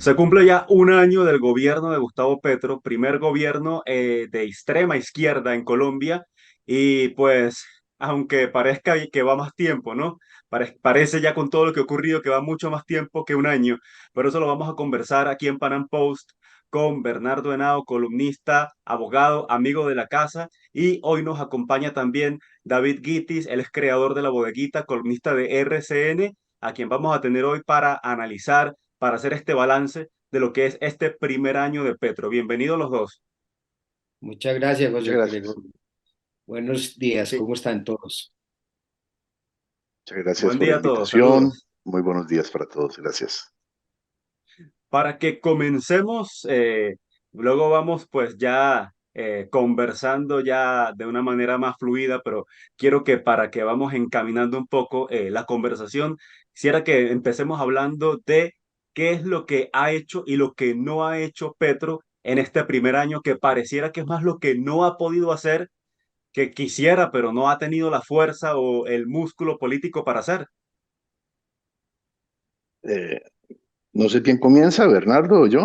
Se cumple ya un año del gobierno de Gustavo Petro, primer gobierno de extrema izquierda en Colombia, y pues, aunque parezca que va más tiempo, ¿no? Parece ya con todo lo que ha ocurrido que va mucho más tiempo que un año, pero eso lo vamos a conversar aquí en Panam Post con Bernardo Henao, columnista, abogado, amigo de la casa, y hoy nos acompaña también David Guitis, él es creador de La Bodeguita, columnista de RCN, a quien vamos a tener hoy para analizar, para hacer este balance de lo que es este primer año de Petro. Bienvenidos los dos. Muchas gracias, Muchas José gracias. Gregorio. Buenos días, Sí, ¿cómo están todos? Muchas gracias buen por la día a todos, invitación. saludos. Muy buenos días para todos. Gracias. Para que comencemos, luego vamos pues ya conversando ya de una manera más fluida, pero quiero que para que vamos encaminando un poco la conversación, quisiera que empecemos hablando de qué es lo que ha hecho y lo que no ha hecho Petro en este primer año, que pareciera que es más lo que no ha podido hacer, que quisiera, pero no ha tenido la fuerza o el músculo político para hacer, Eh, no sé quién comienza, Bernardo o yo.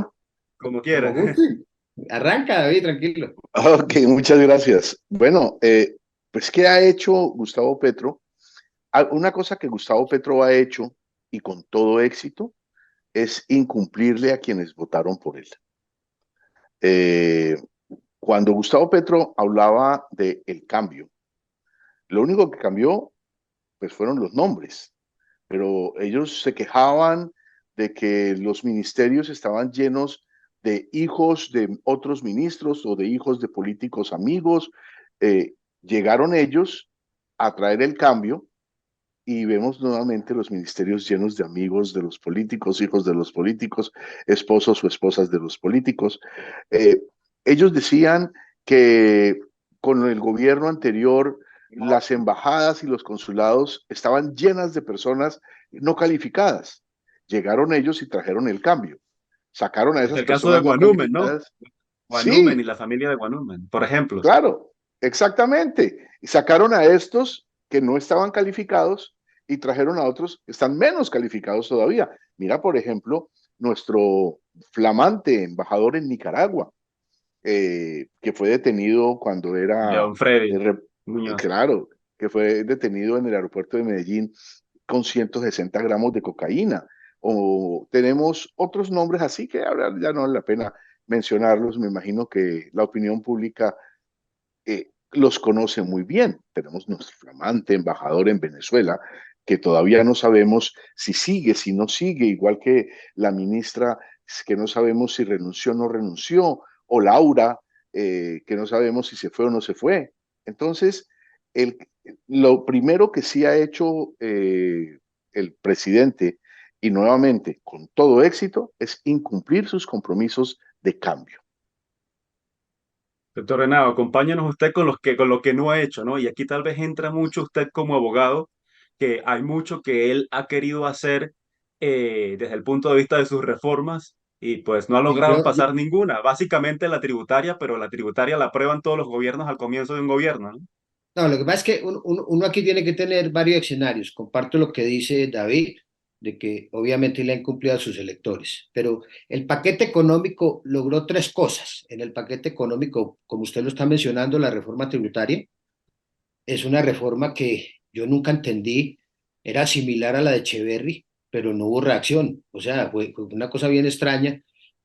como Como quiera. gusten. Arranca, David, tranquilo. Ok, muchas gracias. Bueno, pues ¿qué ha hecho Gustavo Petro? Una cosa que Gustavo Petro ha hecho y con todo éxito es incumplirle a quienes votaron por él. Eh, Cuando Gustavo Petro hablaba de el cambio, lo único que cambió pues fueron los nombres, pero ellos se quejaban de que los ministerios estaban llenos de hijos de otros ministros o de hijos de políticos amigos. Llegaron ellos a traer el cambio y vemos nuevamente los ministerios llenos de amigos de los políticos, hijos de los políticos, esposos o esposas de los políticos. Eh, Ellos decían que con el gobierno anterior las embajadas y los consulados estaban llenas de personas no calificadas. Llegaron ellos y trajeron el cambio. Sacaron a Es esas el caso de personas no Guanúmen, ¿no? calificadas. Guanúmen y Sí, la familia de Guanúmen, por ejemplo. claro, exactamente. Y sacaron a estos que no estaban calificados y trajeron a otros que están menos calificados todavía. Mira, por ejemplo, nuestro flamante embajador en Nicaragua, que fue detenido cuando era, León Freddy eh, re- Muñoz. claro, que fue detenido en el aeropuerto de Medellín con 160 gramos de cocaína. O tenemos otros nombres así que ahora ya no vale la pena mencionarlos. Me imagino que la opinión pública los conoce muy bien. Tenemos nuestro flamante embajador en Venezuela, que todavía no sabemos si sigue, si no sigue, igual que la ministra, que no sabemos si renunció o no renunció, o Laura, que no sabemos si se fue o no se fue. Entonces, el, lo primero que sí ha hecho el presidente, y nuevamente con todo éxito, es incumplir sus compromisos de cambio. Doctor Renado, acompáñanos usted con lo que no ha hecho, ¿no? Y aquí tal vez entra mucho usted como abogado, que hay mucho que él ha querido hacer desde el punto de vista de sus reformas y pues no ha Sí, logrado pasar ninguna. Básicamente la tributaria, pero la tributaria la aprueban todos los gobiernos al comienzo de un gobierno, ¿no? no, lo que pasa es que uno aquí tiene que tener varios escenarios. Comparto lo que dice David, de que obviamente le han cumplido a sus electores, pero el paquete económico logró tres cosas. En el paquete económico, como usted lo está mencionando, la reforma tributaria, es una reforma que yo nunca entendí, era similar a la de Echeverry, pero no hubo reacción. O sea, fue una cosa bien extraña.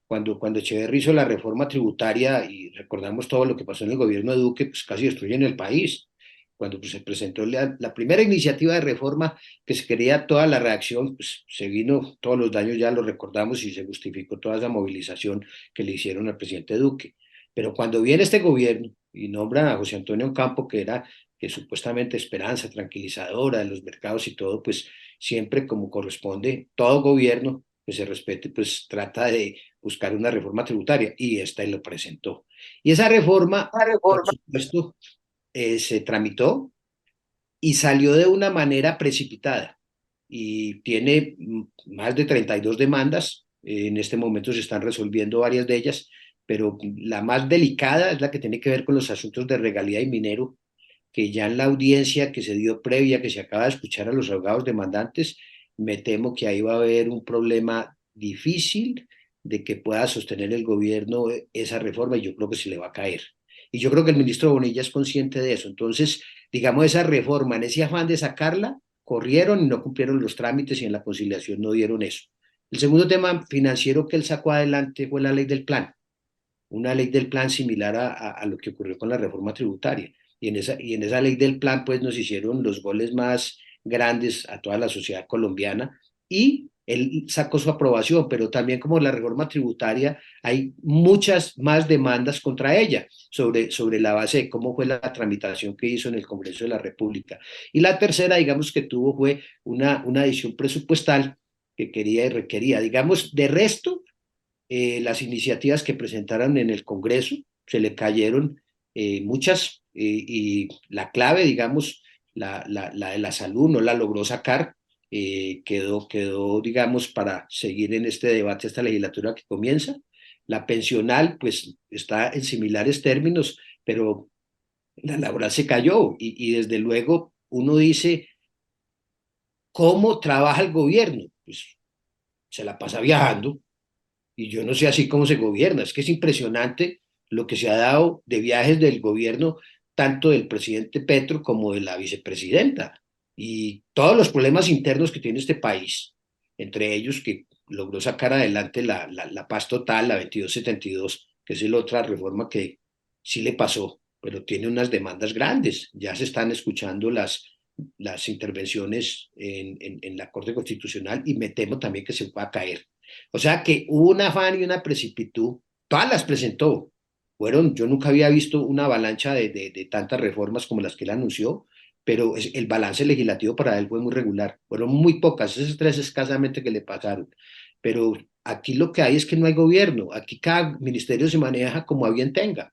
Cuando Echeverry hizo la reforma tributaria, y recordamos todo lo que pasó en el gobierno de Duque, pues casi destruyen el país. Cuando pues, se presentó la primera iniciativa de reforma que se quería toda la reacción, pues se vino, todos los daños ya lo recordamos y se justificó toda esa movilización que le hicieron al presidente Duque. Pero cuando viene este gobierno y nombran a José Antonio Campo, que supuestamente esperanza tranquilizadora de los mercados y todo, pues siempre como corresponde todo gobierno que se respete, pues trata de buscar una reforma tributaria y esta lo presentó. Y esa reforma, por supuesto, se tramitó y salió de una manera precipitada y tiene más de 32 demandas. En este momento se están resolviendo varias de ellas, pero la más delicada es la que tiene que ver con los asuntos de regalía y minero, que ya en la audiencia que se dio previa, que se acaba de escuchar a los abogados demandantes, me temo que ahí va a haber un problema difícil de que pueda sostener el gobierno esa reforma y yo creo que se le va a caer. Y yo creo que el ministro Bonilla es consciente de eso. Entonces, digamos, esa reforma, en ese afán de sacarla, corrieron y no cumplieron los trámites y en la conciliación no dieron eso. El segundo tema financiero que él sacó adelante fue la ley del plan, una ley del plan similar a lo que ocurrió con la reforma tributaria. Y en esa ley del plan, pues nos hicieron los goles más grandes a toda la sociedad colombiana y él sacó su aprobación, pero también como la reforma tributaria, hay muchas más demandas contra ella sobre la base de cómo fue la tramitación que hizo en el Congreso de la República. Y la tercera, digamos, que tuvo fue una adición presupuestal que quería y requería. Digamos, de resto, las iniciativas que presentaron en el Congreso, se le cayeron muchas y la clave, digamos, la de la salud no la logró sacar, quedó, digamos, para seguir en este debate esta legislatura que comienza. La pensional, pues, está en similares términos, pero la laboral se cayó y desde luego uno dice, ¿cómo trabaja el gobierno? Pues se la pasa viajando, y yo no sé así cómo se gobierna. Es que es impresionante lo que se ha dado de viajes del gobierno, tanto del presidente Petro como de la vicepresidenta. Y todos los problemas internos que tiene este país, entre ellos que logró sacar adelante la paz total, la 2272, que es la otra reforma que sí le pasó, pero tiene unas demandas grandes. Ya se están escuchando las intervenciones en la Corte Constitucional y me temo también que se va a caer. O sea que hubo un afán y una precipitud, todas las presentó. Yo nunca había visto una avalancha de tantas reformas como las que él anunció, pero el balance legislativo para él fue muy regular. Fueron muy pocas, esas tres escasamente que le pasaron. Pero aquí lo que hay es que no hay gobierno. Aquí cada ministerio se maneja como a bien tenga.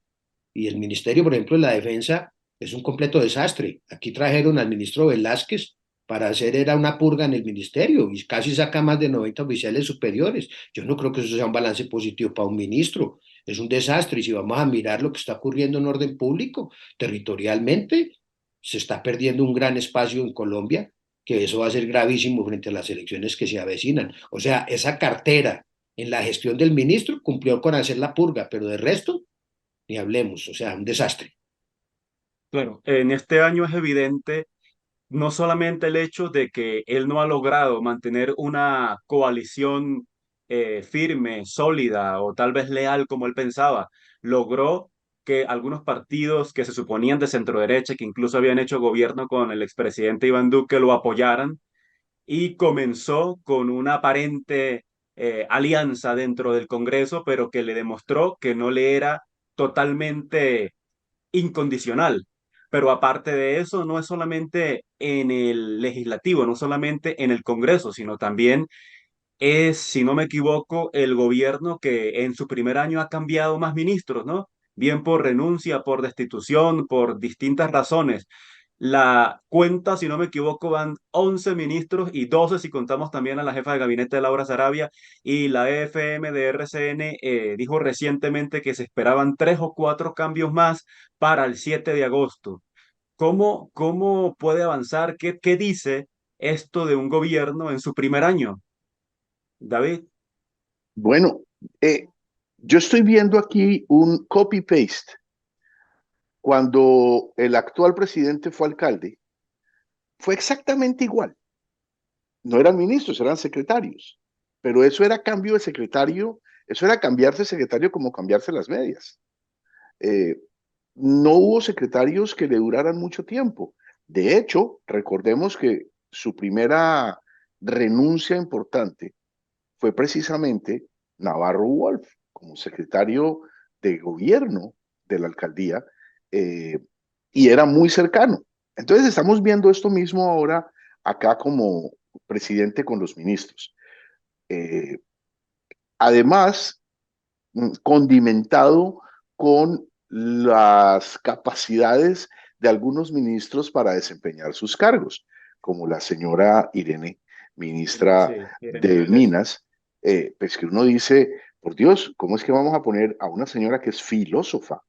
Y el ministerio, por ejemplo, de la defensa es un completo desastre. Aquí trajeron al ministro Velázquez para hacer era una purga en el ministerio y casi saca más de 90 oficiales superiores. Yo no creo que eso sea un balance positivo para un ministro. Es un desastre y si vamos a mirar lo que está ocurriendo en orden público, territorialmente, se está perdiendo un gran espacio en Colombia, que eso va a ser gravísimo frente a las elecciones que se avecinan. O sea, esa cartera en la gestión del ministro cumplió con hacer la purga, pero de resto ni hablemos, o sea, un desastre. Claro, en este año es evidente no solamente el hecho de que él no ha logrado mantener una coalición firme, sólida o tal vez leal como él pensaba, logró que algunos partidos que se suponían de centro derecha, que incluso habían hecho gobierno con el expresidente Iván Duque, lo apoyaran y comenzó con una aparente alianza dentro del Congreso, pero que le demostró que no le era totalmente incondicional. Pero aparte de eso, no es solamente en el legislativo, no solamente en el Congreso, sino también es, si no me equivoco, el gobierno que en su primer año ha cambiado más ministros, ¿no? Bien por renuncia, por destitución, por distintas razones. La cuenta, si no me equivoco, van 11 ministros y 12 si contamos también a la jefa de gabinete de Laura Sarabia. Y la EFM de RCN dijo recientemente que se esperaban 3 o 4 cambios más para el 7 de agosto. ¿Cómo puede avanzar? ¿Qué dice esto de un gobierno en su primer año, David? Bueno, yo estoy viendo aquí un copy-paste. Cuando el actual presidente fue alcalde, fue exactamente igual. No eran ministros, eran secretarios. Pero eso era cambio de secretario, eso era cambiarse de secretario como cambiarse las medias. Eh, no hubo secretarios que le duraran mucho tiempo. De hecho, recordemos que su primera renuncia importante fue precisamente Navarro Wolf, como secretario de gobierno de la alcaldía, eh, y era muy cercano. Entonces estamos viendo esto mismo ahora acá como presidente con los ministros. Eh, Además, condimentado con las capacidades de algunos ministros para desempeñar sus cargos, como la señora Irene, ministra Sí, Irene de Vélez. Minas, pues que uno dice, por Dios, ¿cómo es que vamos a poner a una señora que es filósofa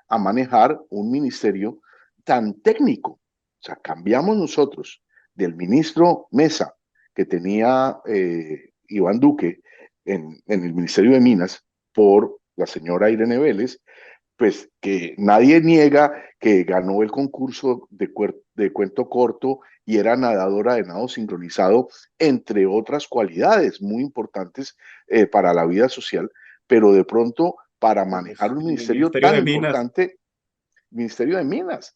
a manejar un ministerio tan técnico? O sea, cambiamos nosotros del ministro Mesa, que tenía Iván Duque, en el Ministerio de Minas por la señora Irene Vélez, pues que nadie niega que ganó el concurso de cuento corto y era nadadora de nado sincronizado, entre otras cualidades muy importantes para la vida social, pero de pronto para manejar un En el ministerio Ministerio tan de Minas. importante, Ministerio de Minas.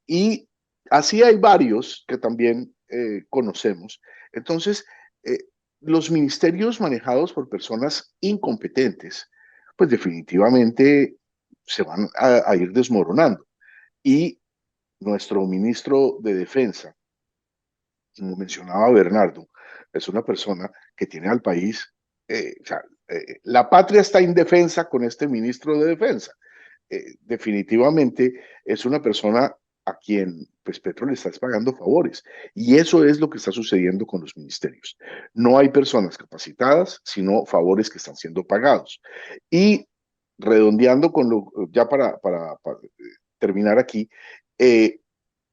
Y así hay varios que también conocemos. Entonces, eh, los ministerios manejados por personas incompetentes, pues definitivamente se van a ir desmoronando. Y nuestro ministro de Defensa, como mencionaba Bernardo, es una persona que tiene al país, o sea, la patria está indefensa con este ministro de Defensa. Definitivamente es una persona a quien pues Petro le está pagando favores. Y eso es lo que está sucediendo con los ministerios. No hay personas capacitadas, sino favores que están siendo pagados. Y redondeando con lo, ya para terminar aquí, eh,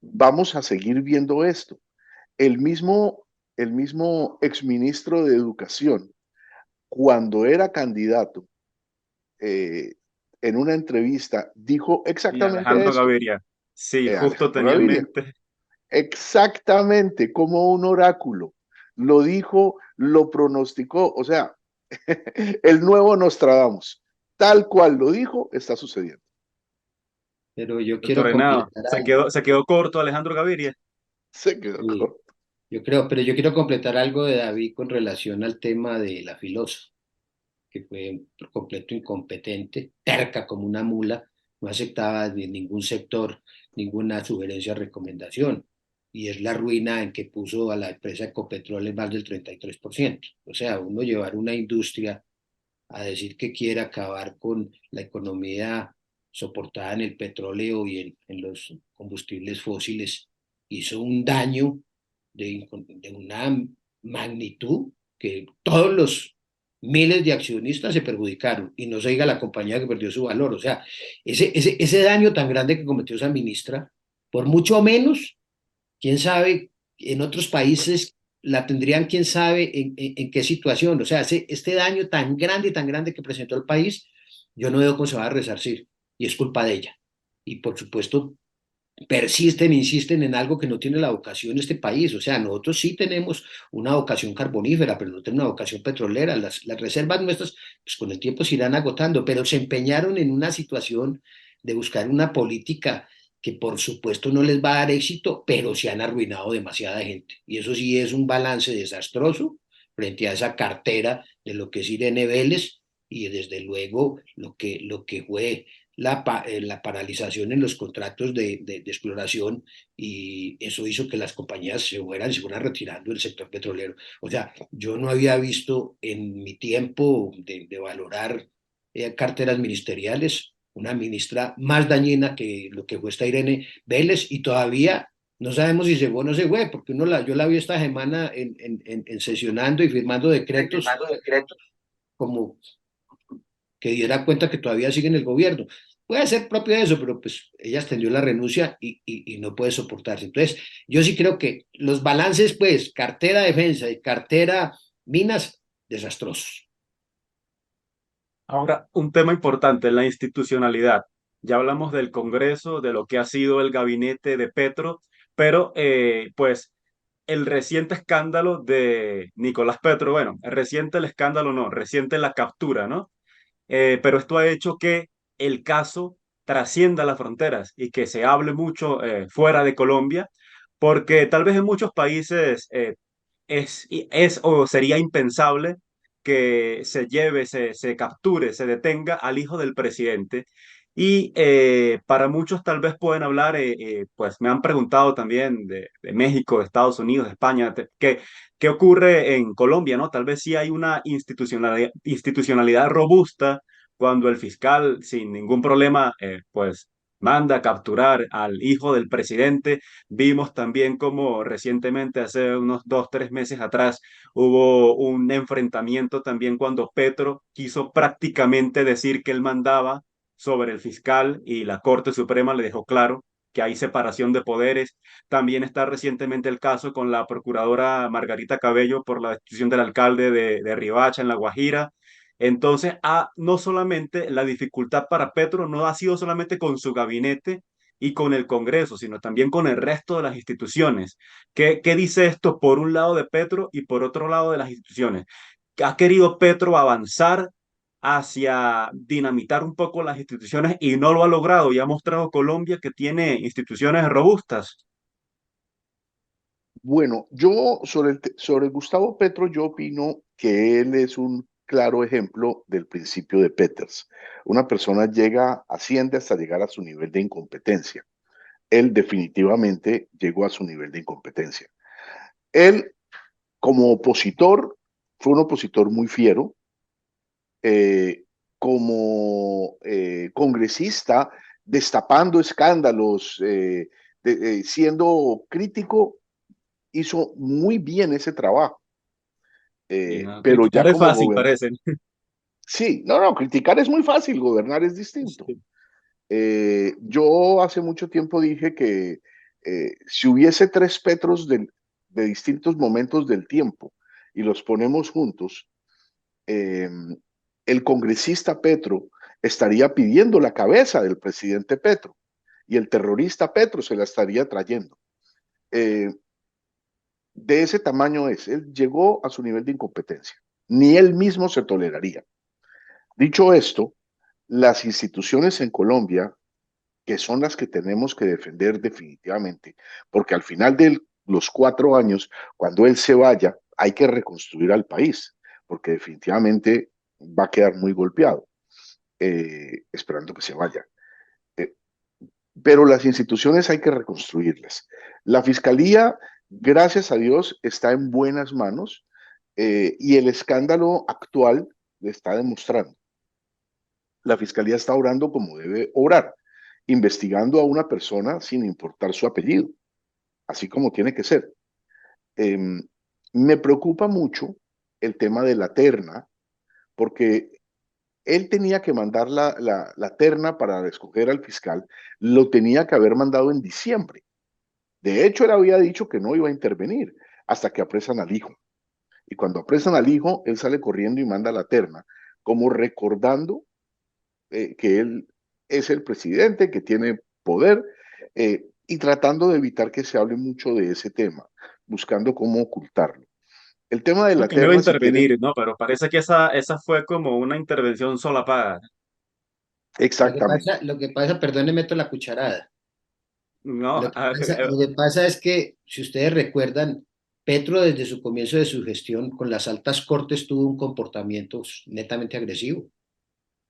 vamos a seguir viendo esto. El mismo, el mismo exministro de Educación, cuando era candidato, eh, en una entrevista, dijo Y exactamente Alejandro esto. Gaviria. Sí, justo Alejandro tenía en Gaviria, mente. exactamente como un oráculo. Lo dijo, lo pronosticó, o sea, el nuevo Nostradamus, tal cual lo dijo, está sucediendo. Pero yo Doctor quiero Henao, completar se quedó corto Alejandro Gaviria. Se quedó algo. corto. Yo creo, pero yo quiero completar algo de David con relación al tema de la filósofa, que fue por completo incompetente, terca como una mula, no aceptaba de ningún sector ninguna sugerencia o recomendación. Y es la ruina en que puso a la empresa Ecopetrol en más del 33%. O sea, uno llevar una industria a decir que quiere acabar con la economía soportada en el petróleo y en los combustibles fósiles, hizo un daño de una magnitud que todos los miles de accionistas se perjudicaron y no se diga la compañía que perdió su valor. O sea, ese daño tan grande que cometió esa ministra, por mucho menos, quién sabe, en otros países la tendrían, quién sabe en qué situación. O sea, este daño tan grande que presentó el país, yo no veo cómo se va a resarcir y es culpa de ella. Y por supuesto, persisten, insisten en algo que no tiene la vocación de este país. O sea, nosotros sí tenemos una vocación carbonífera, pero no tenemos una vocación petrolera. Las reservas nuestras, pues con el tiempo se irán agotando, pero se empeñaron en una situación de buscar una política que por supuesto no les va a dar éxito, pero se han arruinado demasiada gente. Y eso sí es un balance desastroso frente a esa cartera de lo que es Irene Vélez y desde luego lo que fue la paralización en los contratos de exploración y eso hizo que las compañías se fueran retirando del sector petrolero. O sea, yo no había visto en mi tiempo de valorar carteras ministeriales una ministra más dañina que lo que fue esta Irene Vélez y todavía no sabemos si se fue o no se fue, porque yo la vi esta semana en sesionando y firmando decretos como que diera cuenta que todavía sigue en el gobierno. Puede ser propio de eso, pero pues ella extendió la renuncia y no puede soportarse. Entonces, yo sí creo que los balances, pues, cartera defensa y cartera minas, desastrosos. Ahora, un tema importante, la institucionalidad. Ya hablamos del Congreso, de lo que ha sido el gabinete de Petro, pero pues el reciente escándalo de Nicolás Petro, bueno, reciente el escándalo no, reciente la captura, ¿no? Pero esto ha hecho que el caso trascienda las fronteras y que se hable mucho fuera de Colombia, porque tal vez en muchos países es o sería impensable que se lleve, se capture, se detenga al hijo del presidente. Y para muchos tal vez pueden hablar, pues me han preguntado también de México, de Estados Unidos, de España, ¿qué ocurre en Colombia, ¿no? Tal vez sí hay una institucionalidad robusta cuando el fiscal sin ningún problema, pues manda a capturar al hijo del presidente. Vimos también como recientemente, hace unos 2, 3 meses atrás, hubo un enfrentamiento también cuando Petro quiso prácticamente decir que él mandaba sobre el fiscal y la Corte Suprema le dejó claro que hay separación de poderes. También está recientemente el caso con la procuradora Margarita Cabello por la destitución del alcalde de Riohacha en La Guajira. Entonces, no solamente la dificultad para Petro no ha sido solamente con su gabinete y con el Congreso, sino también con el resto de las instituciones. ¿Qué dice esto por un lado de Petro y por otro lado de las instituciones? ¿Ha querido Petro avanzar hacia dinamitar un poco las instituciones y no lo ha logrado? Y ha mostrado Colombia que tiene instituciones robustas. Bueno, yo sobre Gustavo Petro, yo opino que él es un claro ejemplo del principio de Peters. Una persona asciende hasta llegar a su nivel de incompetencia. Él definitivamente llegó a su nivel de incompetencia. Él, como opositor, fue un opositor muy fiero. Como congresista, destapando escándalos, siendo crítico, hizo muy bien ese trabajo. Y no, Pero ya criticar es como fácil, gobernador, parece. sí, no, criticar es muy fácil, gobernar es distinto. Yo hace mucho tiempo dije que si hubiese tres Petros de distintos momentos del tiempo y los ponemos juntos, eh, el congresista Petro estaría pidiendo la cabeza del presidente Petro y el terrorista Petro se la estaría trayendo. Eh, de ese tamaño es, él llegó a su nivel de incompetencia, ni él mismo se toleraría. Dicho esto, las instituciones en Colombia, que son las que tenemos que defender definitivamente, porque al final de los 4 años, cuando él se vaya, hay que reconstruir al país, porque definitivamente va a quedar muy golpeado, esperando que se vaya. Eh, pero las instituciones hay que reconstruirlas. La fiscalía, gracias a Dios, está en buenas manos y el escándalo actual le está demostrando. La fiscalía está obrando como debe obrar, investigando a una persona sin importar su apellido, así como tiene que ser. Eh, Me preocupa mucho el tema de la terna, porque él tenía que mandar la terna para escoger al fiscal, lo tenía que haber mandado en diciembre. De hecho, él había dicho que no iba a intervenir hasta que apresan al hijo. Y cuando apresan al hijo, él sale corriendo y manda la terna, como recordando que él es el presidente, que tiene poder, y tratando de evitar que se hable mucho de ese tema, buscando cómo ocultarlo. El tema de Creo la que no iba a terna, si quieren, intervenir, ¿no? Pero parece que esa fue como una intervención solapada. exactamente. Lo que pasa, perdón, le meto la cucharada. No, Lo que pasa es que, si ustedes recuerdan, Petro desde su comienzo de su gestión con las altas cortes tuvo un comportamiento netamente agresivo.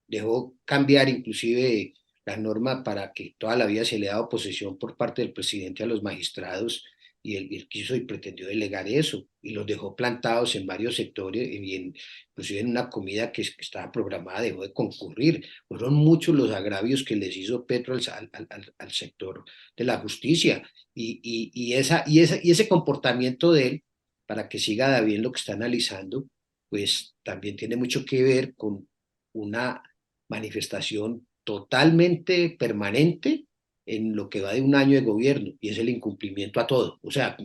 Dejó cambiar inclusive la norma para que toda la vida se le daba posesión por parte del presidente a los magistrados y él quiso y pretendió delegar eso y los dejó plantados en varios sectores inclusive en una comida que estaba programada dejó de concurrir. Fueron muchos los agravios que les hizo Petro al sector de la justicia y ese comportamiento de él, para que siga bien lo que está analizando, pues también tiene mucho que ver con una manifestación totalmente permanente en lo que va de un año de gobierno, y es el incumplimiento a todo. O sea,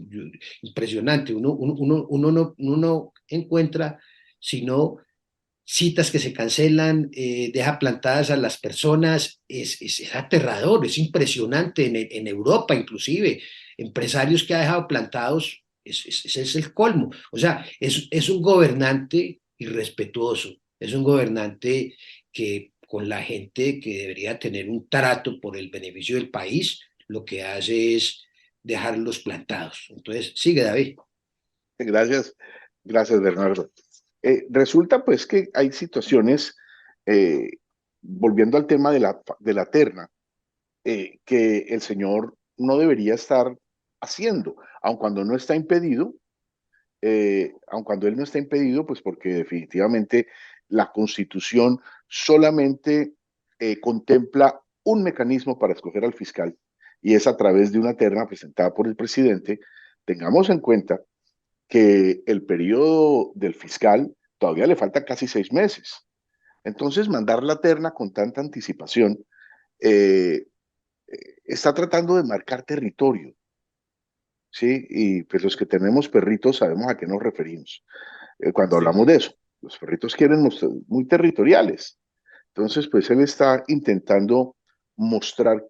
impresionante. Uno no encuentra sino citas que se cancelan, deja plantadas a las personas, es aterrador, es impresionante en Europa inclusive, empresarios que ha dejado plantados, ese es el colmo. O sea, es un gobernante irrespetuoso, es un gobernante que con la gente que debería tener un trato por el beneficio del país, lo que hace es dejarlos plantados. Entonces, sigue David. Gracias, gracias Bernardo. Resulta pues que hay situaciones, eh, volviendo al tema de la terna, que el señor no debería estar haciendo, aun cuando no está impedido, aun cuando él no está impedido, pues porque definitivamente la Constitución solamente contempla un mecanismo para escoger al fiscal y es a través de una terna presentada por el presidente. Tengamos en cuenta que el periodo del fiscal todavía le falta casi 6 meses. Entonces, mandar la terna con tanta anticipación, eh, está tratando de marcar territorio, ¿sí? Y pues los que tenemos perritos sabemos a qué nos referimos cuando Sí. hablamos de eso. Los perritos quieren mostrar muy territoriales. Entonces, pues él está intentando mostrar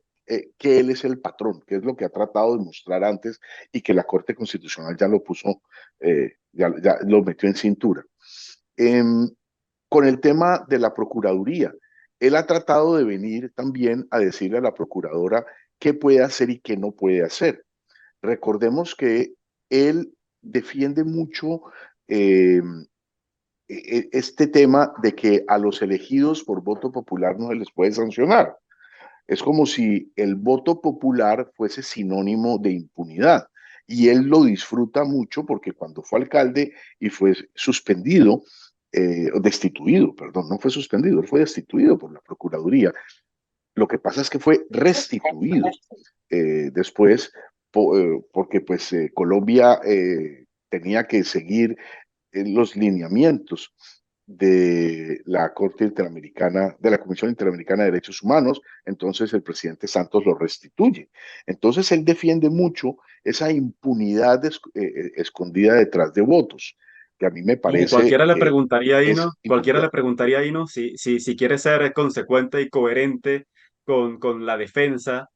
que él es el patrón, que es lo que ha tratado de mostrar antes y que la Corte Constitucional ya lo puso, ya lo metió en cintura. Em, con el tema de la Procuraduría, él ha tratado de venir también a decirle a la Procuradora qué puede hacer y qué no puede hacer. Recordemos que él defiende mucho eh, este tema de que a los elegidos por voto popular no se les puede sancionar. Es como si el voto popular fuese sinónimo de impunidad. Y él lo disfruta mucho porque cuando fue alcalde y fue suspendido, destituido, perdón, no fue suspendido, él fue destituido por la Procuraduría. Lo que pasa es que fue restituido después porque pues Colombia tenía que seguir los lineamientos de la Corte Interamericana, de la Comisión Interamericana de Derechos Humanos, entonces el presidente Santos lo restituye. Entonces él defiende mucho esa impunidad escondida detrás de votos, que a mí me Y parece que es cualquiera le inapropiado. preguntaría ahí, ¿no? Si quiere ser consecuente y coherente con la defensa,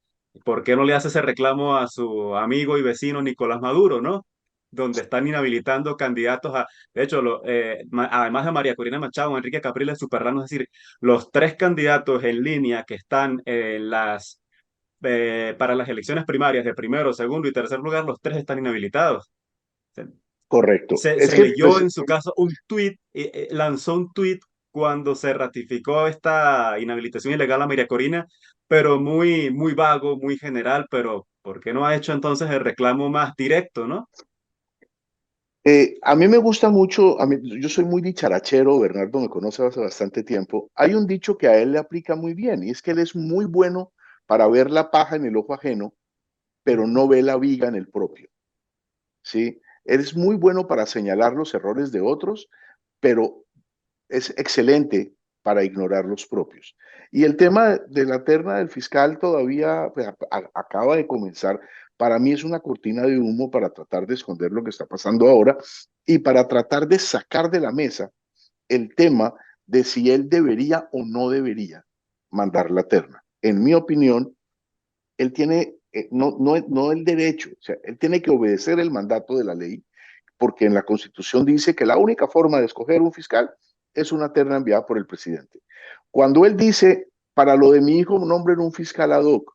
¿por qué no le hace ese reclamo a su amigo y vecino Nicolás Maduro, ¿no? Donde están inhabilitando candidatos a, de hecho, además de María Corina Machado, Enrique Capriles, Superlano, es decir, los tres candidatos en línea que están en para las elecciones primarias de primero, segundo y tercer lugar, los tres están inhabilitados. Correcto. Es Se que, leyó pues, en su caso un tuit, lanzó un tuit cuando se ratificó esta inhabilitación ilegal a María Corina, pero muy vago, muy general, pero ¿por qué no ha hecho entonces el reclamo más directo, no? a mí me gusta mucho, yo soy muy dicharachero, Bernardo me conoce hace bastante tiempo. Hay un dicho que a él le aplica muy bien y es que él es muy bueno para ver la paja en el ojo ajeno, pero no ve la viga en el propio, ¿sí? Él es muy bueno para señalar los errores de otros, pero es excelente para ignorar los propios. Y el tema de la terna del fiscal todavía pues, acaba de comenzar. Para mí es una cortina de humo para tratar de esconder lo que está pasando ahora y para tratar de sacar de la mesa el tema de si él debería o no debería mandar la terna. En mi opinión, él tiene no el derecho, o sea, él tiene que obedecer el mandato de la ley porque en la Constitución dice que la única forma de escoger un fiscal es una terna enviada por el presidente. Cuando él dice, para lo de mi hijo, nombren un fiscal ad hoc,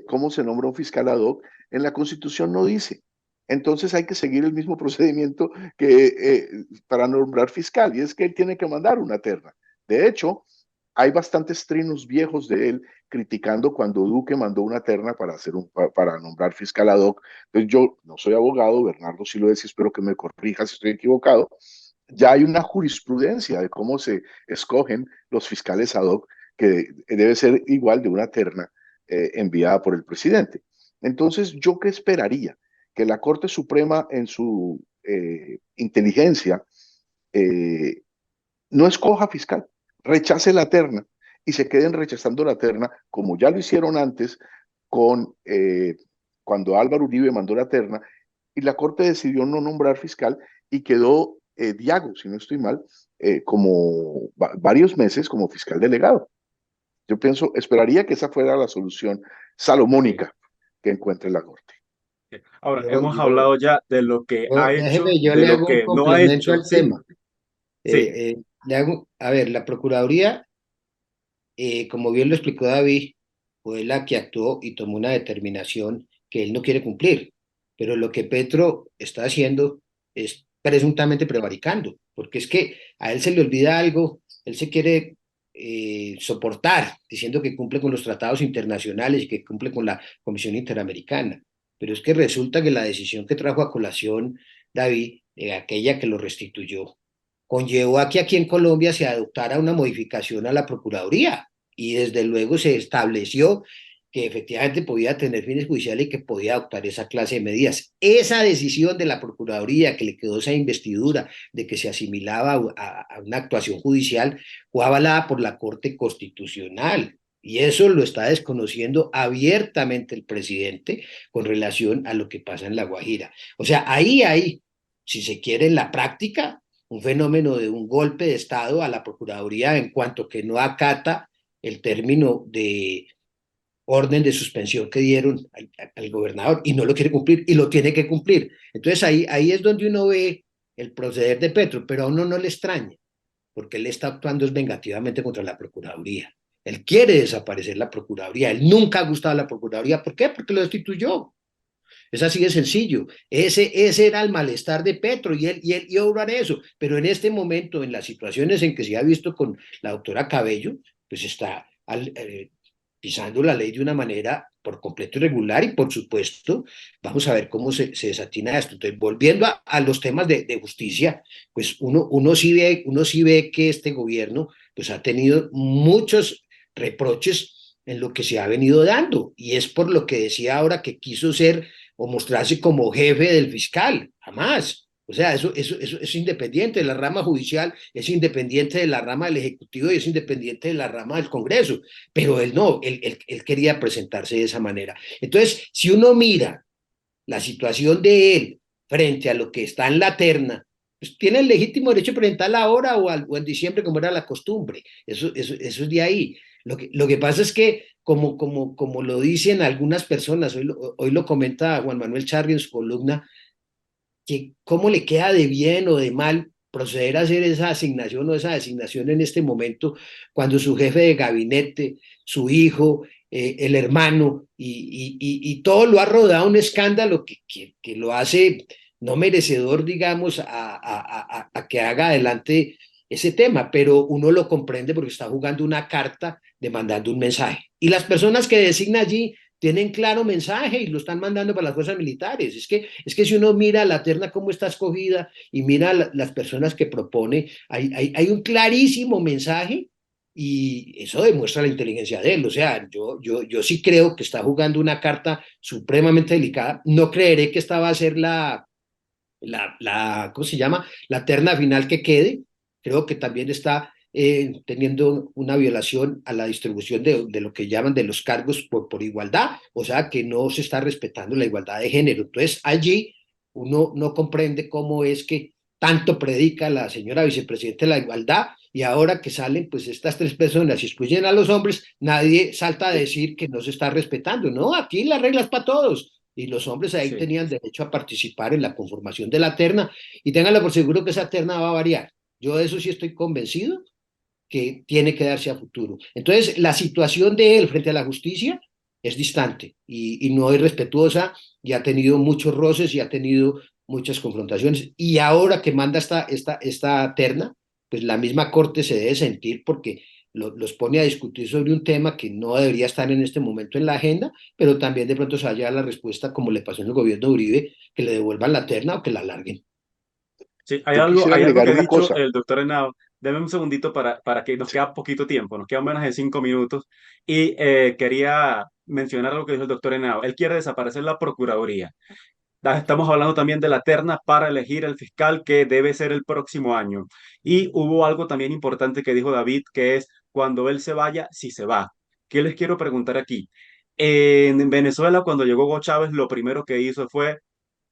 ¿cómo se nombra un fiscal ad hoc? En la Constitución no dice. Entonces hay que seguir el mismo procedimiento que para nombrar fiscal, y es que él tiene que mandar una terna. De hecho, hay bastantes trinos viejos de él criticando cuando Duque mandó una terna para, para nombrar fiscal ad hoc. Entonces yo no soy abogado, Bernardo sí lo es, y espero que me corrija si estoy equivocado. Ya hay una jurisprudencia de cómo se escogen los fiscales ad hoc, que debe ser igual de una terna enviada por el presidente. Entonces, ¿yo qué esperaría? Que la Corte Suprema en su inteligencia eh, no escoja fiscal, rechace la terna y se queden rechazando la terna, como ya lo hicieron antes con cuando Álvaro Uribe mandó la terna y la Corte decidió no nombrar fiscal y quedó Diago, si no estoy mal, como varios meses como fiscal delegado. Yo pienso, esperaría que esa fuera la solución Sí. salomónica que encuentre la Corte. Ahora, Yo, hemos yo, hablado ya de lo que ha hecho, déjeme, yo de le lo hago un que no ha complemento hecho, al sí, tema. sí, A ver, la Procuraduría, como bien lo explicó David, fue la que actuó y tomó una determinación que él no quiere cumplir. Pero lo que Petro está haciendo es presuntamente prevaricando, porque es que a él se le olvida algo, él se quiere soportar diciendo que cumple con los tratados internacionales y que cumple con la Comisión Interamericana. Pero es que resulta que la decisión que trajo a colación David, aquella que lo restituyó, conllevó a que aquí en Colombia se adoptara una modificación a la Procuraduría y desde luego se estableció que efectivamente podía tener fines judiciales y que podía adoptar esa clase de medidas. Esa decisión de la Procuraduría, que le quedó esa investidura de que se asimilaba a una actuación judicial, fue avalada por la Corte Constitucional. Y eso lo está desconociendo abiertamente el presidente con relación a lo que pasa en La Guajira. O sea, ahí hay, si se quiere, en la práctica, un fenómeno de un golpe de Estado a la Procuraduría en cuanto que no acata el término de orden de suspensión que dieron al gobernador y no lo quiere cumplir y lo tiene que cumplir. Entonces ahí es donde uno ve el proceder de Petro, pero a uno no le extraña, porque él está actuando vengativamente contra la Procuraduría. Él quiere desaparecer la Procuraduría, él nunca ha gustado la Procuraduría. ¿Por qué? Porque lo destituyó. Es así de sencillo. Ese era el malestar de Petro y él iba a obrar eso. Pero en este momento, en las situaciones en que se ha visto con la doctora Cabello, pues está pisando la ley de una manera por completo irregular y por supuesto vamos a ver cómo se desatina esto. Entonces, volviendo a los temas de justicia, pues uno sí ve que este gobierno pues ha tenido muchos reproches en lo que se ha venido dando y es por lo que decía ahora que quiso ser o mostrarse como jefe del fiscal, jamás. O sea, eso es independiente de la rama judicial, es independiente de la rama del Ejecutivo y es independiente de la rama del Congreso. Pero él no, él quería presentarse de esa manera. Entonces, si uno mira la situación de él frente a lo que está en la terna, pues tiene el legítimo derecho de presentarla ahora o en diciembre, como era la costumbre. Eso es de ahí. Lo que pasa es que, como lo dicen algunas personas, hoy lo comenta Juan Manuel Charri en su columna, que cómo le queda de bien o de mal proceder a hacer esa asignación o esa designación en este momento, cuando su jefe de gabinete, su hijo, el hermano, y todo lo ha rodado un escándalo que lo hace no merecedor, digamos, a que haga adelante ese tema, pero uno lo comprende porque está jugando una carta demandando un mensaje. Y las personas que designa allí tienen claro mensaje y lo están mandando para las fuerzas militares. Es que si uno mira la terna cómo está escogida y mira las personas que propone, hay un clarísimo mensaje y eso demuestra la inteligencia de él. O sea, yo sí creo que está jugando una carta supremamente delicada. No creeré que esta va a ser ¿cómo se llama? La terna final que quede. Creo que también está teniendo una violación a la distribución de lo que llaman de los cargos por igualdad, o sea que no se está respetando la igualdad de género. Entonces allí uno no comprende cómo es que tanto predica la señora vicepresidenta de la igualdad y ahora que salen pues estas tres personas y excluyen a los hombres, nadie salta a decir que no se está respetando. No, aquí las reglas para todos. Y los hombres ahí Sí. tenían derecho a participar en la conformación de la terna y ténganlo por seguro que esa terna va a variar. Yo de eso sí estoy convencido que tiene que darse a futuro. Entonces, la situación de él frente a la justicia es distante y no es respetuosa y ha tenido muchos roces y ha tenido muchas confrontaciones. Y ahora que manda esta terna, pues la misma corte se debe sentir porque los pone a discutir sobre un tema que no debería estar en este momento en la agenda, pero también de pronto se va a llegar la respuesta, como le pasó en el gobierno de Uribe, que le devuelvan la terna o que la alarguen. Sí, Yo quisiera hay algo agregar que ha una dicho cosa. el doctor Henao. Deme un segundito para que nos Sí, queda poquito tiempo, nos quedan menos de 5 minutos. Y quería mencionar lo que dijo el doctor Henao. Él quiere desaparecer la Procuraduría. Estamos hablando también de la terna para elegir el fiscal que debe ser el próximo año. Y hubo algo también importante que dijo David, que es cuando él se vaya, si se va. ¿Qué les quiero preguntar aquí? En Venezuela, cuando llegó Hugo Chávez, lo primero que hizo fue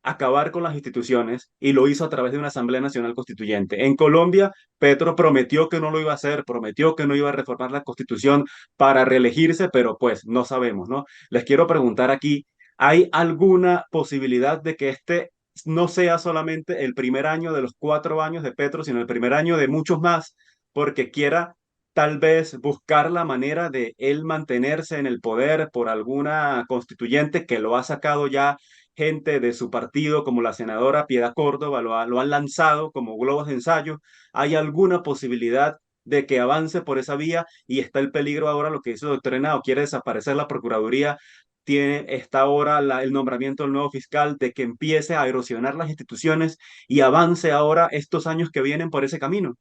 acabar con las instituciones y lo hizo a través de una Asamblea Nacional Constituyente. En Colombia, Petro prometió que no lo iba a hacer, prometió que no iba a reformar la Constitución para reelegirse, pero pues no sabemos, ¿no? Les quiero preguntar aquí, ¿hay alguna posibilidad de que este no sea solamente el primer año de los 4 años de Petro, sino el primer año de muchos más, porque quiera tal vez buscar la manera de él mantenerse en el poder por alguna constituyente que lo ha sacado ya gente de su partido, como la senadora Piedad Córdoba, lo han lanzado como globos de ensayo? ¿Hay alguna posibilidad de que avance por esa vía? Y está el peligro ahora, lo que hizo el doctor Henao, quiere desaparecer la Procuraduría, está ahora el nombramiento del nuevo fiscal, de que empiece a erosionar las instituciones y avance ahora estos años que vienen por ese camino.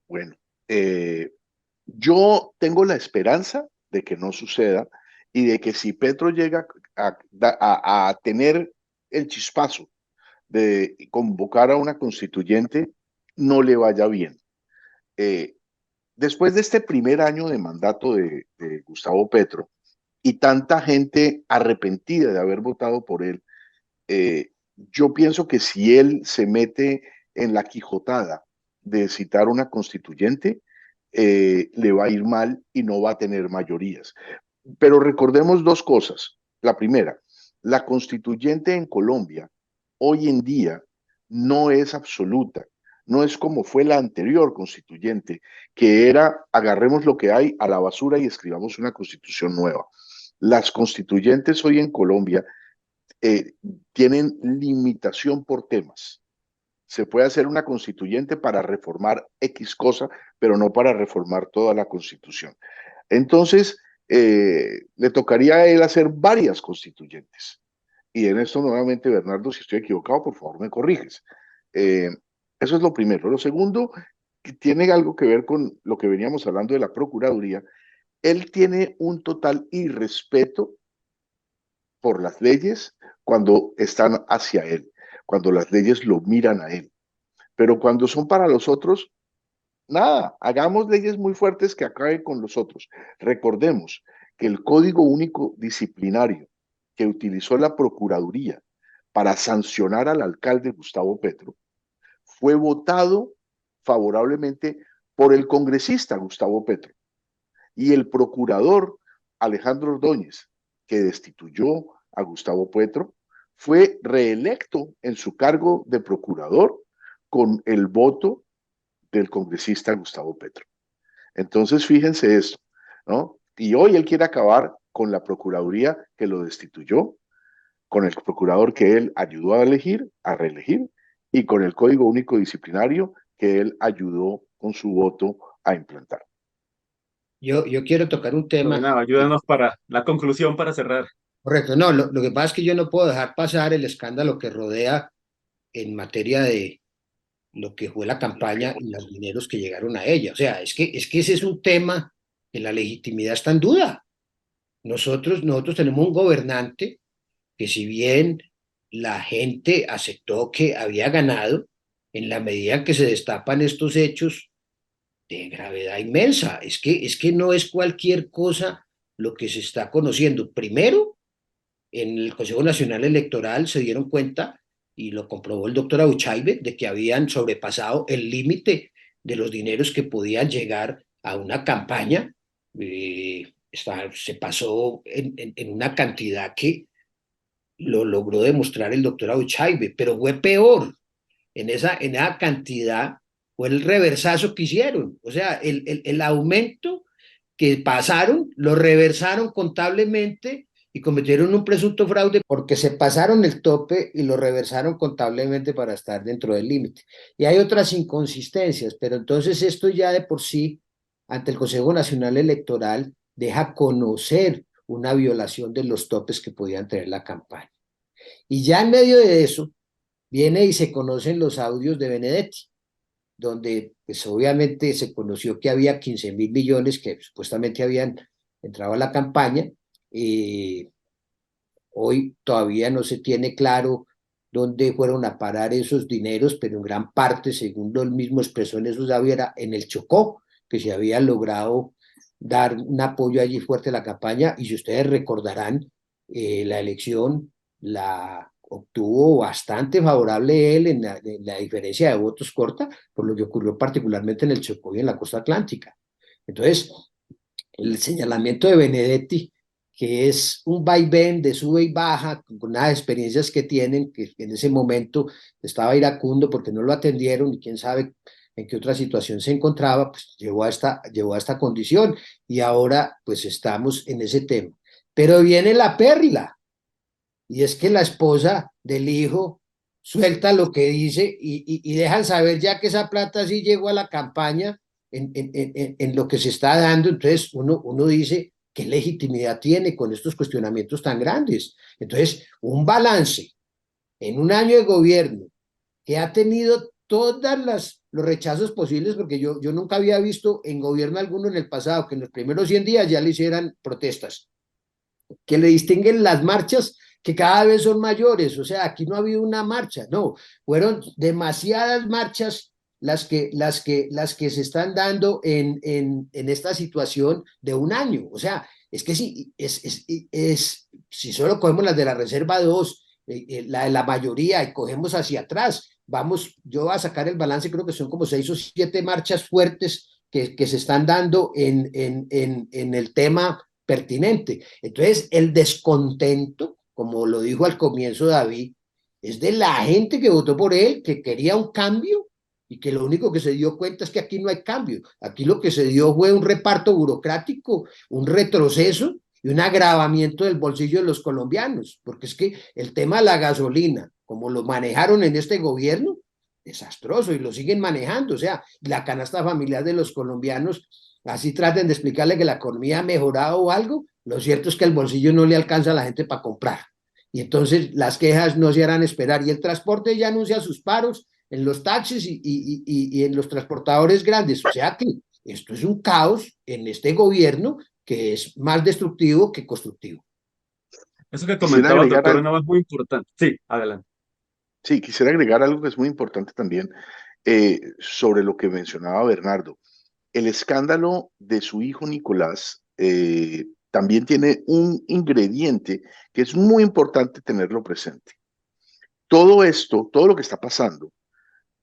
bueno, eh, yo tengo la esperanza de que no suceda y de que si Petro llega a tener el chispazo de convocar a una constituyente, no le vaya bien. Eh, después de este primer año de mandato de Gustavo Petro y tanta gente arrepentida de haber votado por él, yo pienso que si él se mete en la quijotada de citar una constituyente, le va a ir mal y no va a tener mayorías. Pero recordemos dos cosas. La primera, la constituyente en Colombia hoy en día no es absoluta, no es como fue la anterior constituyente, que era agarremos lo que hay a la basura y escribamos una constitución nueva. Las constituyentes hoy en Colombia eh, tienen limitación por temas. Se puede hacer una constituyente para reformar X cosa, pero no para reformar toda la constitución. Entonces, le tocaría a él hacer varias constituyentes. Y en esto nuevamente, Bernardo, si estoy equivocado, por favor me corriges. Eh, Eso es lo primero. Lo segundo, que tiene algo que ver con lo que veníamos hablando de la Procuraduría. Él tiene un total irrespeto por las leyes cuando están hacia él, cuando las leyes lo miran a él. Pero cuando son para los otros, nada, hagamos leyes muy fuertes que acaben con los otros. Recordemos que el Código Único Disciplinario que utilizó la Procuraduría para sancionar al alcalde Gustavo Petro fue votado favorablemente por el congresista Gustavo Petro y el procurador Alejandro Ordóñez, que destituyó a Gustavo Petro, fue reelecto en su cargo de procurador con el voto del congresista Gustavo Petro. Entonces, fíjense esto, ¿no? Y hoy él quiere acabar con la Procuraduría que lo destituyó, con el procurador que él ayudó a elegir, a reelegir, y con el Código Único Disciplinario que él ayudó con su voto a implantar. Yo quiero tocar un tema. Nada, ayúdanos para la conclusión para cerrar. Correcto, no, lo que pasa es que yo no puedo dejar pasar el escándalo que rodea en materia de lo que fue la campaña y los dineros que llegaron a ella. O sea, es que ese es un tema que la legitimidad está en duda. Nosotros tenemos un gobernante que si bien la gente aceptó que había ganado, en la medida en que se destapan estos hechos de gravedad inmensa, es que no es cualquier cosa lo que se está conociendo. Primero, en el Consejo Nacional Electoral se dieron cuenta, y lo comprobó el doctor Auchaibe, de que habían sobrepasado el límite de los dineros que podían llegar a una campaña. Se pasó en una cantidad que lo logró demostrar el doctor Auchaibe, pero fue peor. En esa cantidad fue el reversazo que hicieron. O sea, el aumento que pasaron, lo reversaron contablemente y cometieron un presunto fraude porque se pasaron el tope y lo reversaron contablemente para estar dentro del límite. Y hay otras inconsistencias, pero entonces esto ya de por sí, ante el Consejo Nacional Electoral, deja conocer una violación de los topes que podían tener la campaña. Y ya en medio de eso, viene y se conocen los audios de Benedetti, donde pues obviamente se conoció que había 15.000 millones que supuestamente habían entrado a la campaña. Hoy todavía no se tiene claro dónde fueron a parar esos dineros, pero en gran parte, según lo mismo expresó en esos audios, era en el Chocó, que se había logrado dar un apoyo allí fuerte a la campaña, y si ustedes recordarán, la elección la obtuvo bastante favorable él en la diferencia de votos corta, por lo que ocurrió particularmente en el Chocó y en la costa atlántica. Entonces, el señalamiento de Benedetti, que es un vaivén de sube y baja, con las experiencias que tienen, que en ese momento estaba iracundo porque no lo atendieron y quién sabe en qué otra situación se encontraba, pues llevó a esta condición, y ahora pues estamos en ese tema. Pero viene la pérrila, y es que la esposa del hijo suelta lo que dice y dejan saber ya que esa plata sí llegó a la campaña en lo que se está dando. Entonces uno dice, ¿qué legitimidad tiene con estos cuestionamientos tan grandes? Entonces, un balance en un año de gobierno que ha tenido los rechazos posibles, porque yo nunca había visto en gobierno alguno en el pasado que en los primeros 100 días ya le hicieran protestas, que le distinguen las marchas que cada vez son mayores. O sea, aquí no ha habido una marcha, no, fueron demasiadas marchas las que se están dando en esta situación de un año. O sea, es que si solo cogemos las de la Reserva 2, la de la mayoría, y cogemos hacia atrás, vamos, yo voy a sacar el balance, creo que son como 6 o 7 marchas fuertes que se están dando en el tema pertinente. Entonces, el descontento, como lo dijo al comienzo David, es de la gente que votó por él, que quería un cambio y que lo único que se dio cuenta es que aquí no hay cambio. Aquí lo que se dio fue un reparto burocrático, un retroceso y un agravamiento del bolsillo de los colombianos, porque es que el tema de la gasolina, como lo manejaron en este gobierno, desastroso y lo siguen manejando. O sea, la canasta familiar de los colombianos, así traten de explicarle que la economía ha mejorado o algo, lo cierto es que el bolsillo no le alcanza a la gente para comprar. Y entonces las quejas no se harán esperar. Y el transporte ya anuncia sus paros en los taxis y en los transportadores grandes. O sea que esto es un caos en este gobierno que es más destructivo que constructivo. Eso que Quisiera comentaba el agregar doctor algo, Henao es muy importante. Sí, adelante. sí, quisiera agregar algo que es muy importante también sobre lo que mencionaba Bernardo. El escándalo de su hijo Nicolás también tiene un ingrediente que es muy importante tenerlo presente. Todo esto, todo lo que está pasando,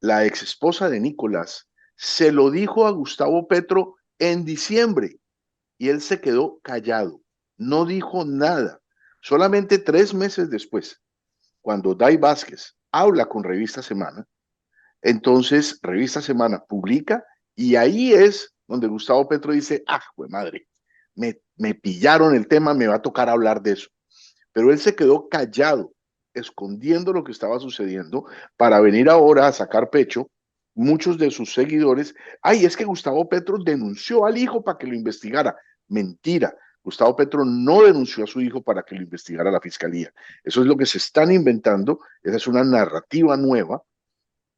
la ex esposa de Nicolás se lo dijo a Gustavo Petro en diciembre y él se quedó callado, no dijo nada. Solamente 3 meses después, cuando Dai Vázquez habla con Revista Semana, entonces Revista Semana publica y ahí es donde Gustavo Petro dice, ah, pues madre, me pillaron el tema, me va a tocar hablar de eso. Pero él se quedó callado, escondiendo lo que estaba sucediendo para venir ahora a sacar pecho. Muchos de sus seguidores, ay, es que Gustavo Petro denunció al hijo para que lo investigara. Mentira, Gustavo Petro no denunció a su hijo para que lo investigara la fiscalía. Eso es lo que se están inventando, esa es una narrativa nueva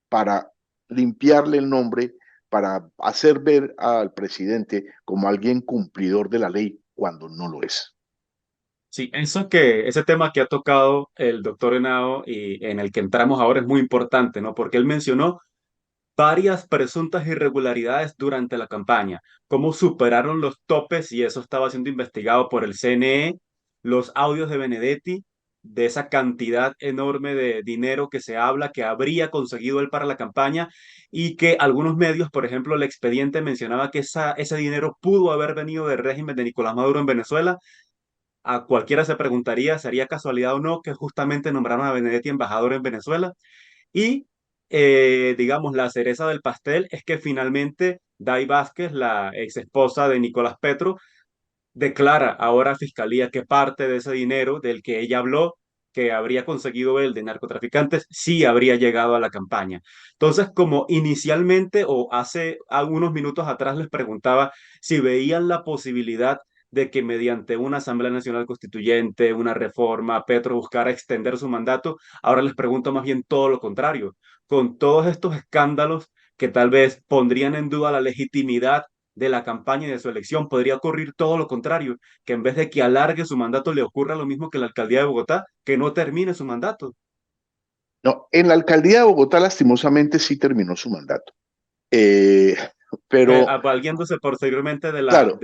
para limpiarle el nombre, para hacer ver al presidente como alguien cumplidor de la ley cuando no lo es. Sí, ese tema que ha tocado el doctor Henao y en el que entramos ahora es muy importante, ¿no? Porque él mencionó varias presuntas irregularidades durante la campaña, cómo superaron los topes y eso estaba siendo investigado por el CNE, los audios de Benedetti, de esa cantidad enorme de dinero que se habla que habría conseguido él para la campaña y que algunos medios, por ejemplo, el expediente mencionaba que ese dinero pudo haber venido del régimen de Nicolás Maduro en Venezuela. A cualquiera se preguntaría, ¿sería casualidad o no que justamente nombraron a Benedetti embajador en Venezuela? Y, digamos, la cereza del pastel es que finalmente Dai Vázquez, la ex esposa de Nicolás Petro, declara ahora a Fiscalía que parte de ese dinero del que ella habló, que habría conseguido él de narcotraficantes, sí habría llegado a la campaña. Entonces, como inicialmente o hace algunos minutos atrás les preguntaba si veían la posibilidad de que mediante una Asamblea Nacional Constituyente, una reforma, Petro buscara extender su mandato, ahora les pregunto más bien todo lo contrario. Con todos estos escándalos que tal vez pondrían en duda la legitimidad de la campaña y de su elección, podría ocurrir todo lo contrario, que en vez de que alargue su mandato le ocurra lo mismo que la alcaldía de Bogotá, que no termine su mandato. No, en la alcaldía de Bogotá lastimosamente sí terminó su mandato. Eh, pero Valiéndose posteriormente claro,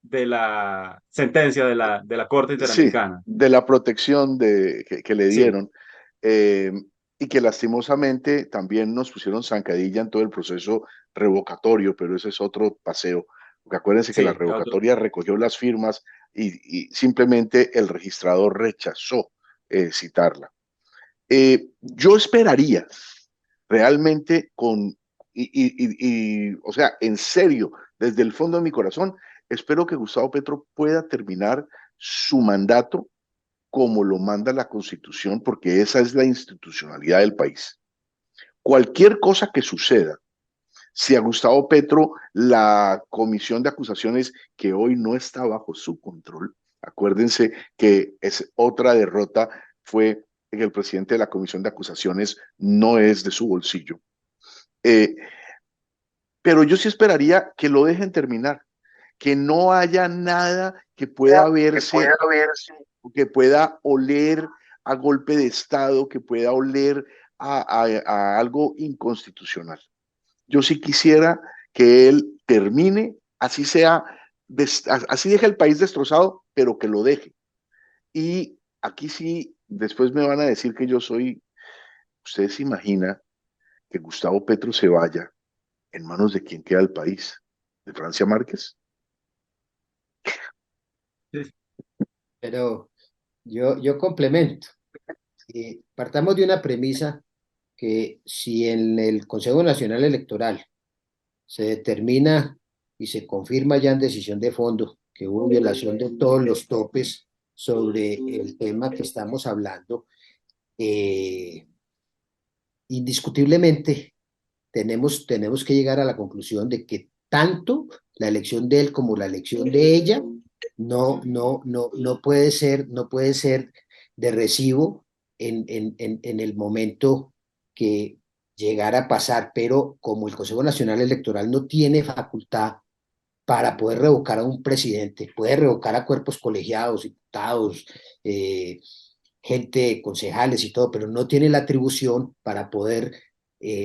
de la sentencia de la Corte sí, Interamericana. de la protección que le Sí, dieron eh, y que lastimosamente también nos pusieron zancadilla en todo el proceso revocatorio, pero ese es otro paseo. Porque acuérdense que la sí, revocatoria recogió las firmas y simplemente el registrador rechazó citarla. Yo esperaría realmente o sea, en serio, desde el fondo de mi corazón, espero que Gustavo Petro pueda terminar su mandato como lo manda la Constitución, porque esa es la institucionalidad del país. Cualquier cosa que suceda, si a Gustavo Petro la comisión de acusaciones que hoy no está bajo su control, acuérdense que es otra derrota, fue que el presidente de la comisión de acusaciones no es de su bolsillo. Eh, pero yo sí esperaría que lo dejen terminar, que no haya nada que pueda Que pueda verse, verse. que pueda oler a golpe de Estado, que pueda oler a algo inconstitucional. yo sí quisiera que él termine, así sea, así deje el país destrozado, pero que lo deje. Y aquí sí, después me van a decir que yo soy, ustedes se imaginan que Gustavo Petro se vaya en manos de quien queda el país, de Francia Márquez. Pero yo complemento. Partamos de una premisa que si en el Consejo Nacional Electoral se determina y se confirma ya en decisión de fondo que hubo violación de todos los topes sobre el tema que estamos hablando, eh, indiscutiblemente tenemos que llegar a la conclusión de que tanto la elección de él como la elección de ella no puede ser de recibo en el momento que llegara a pasar, pero como el Consejo Nacional Electoral no tiene facultad para poder revocar a un presidente, puede revocar a cuerpos colegiados, diputados, eh, gente, concejales y todo, pero no tiene la atribución para poder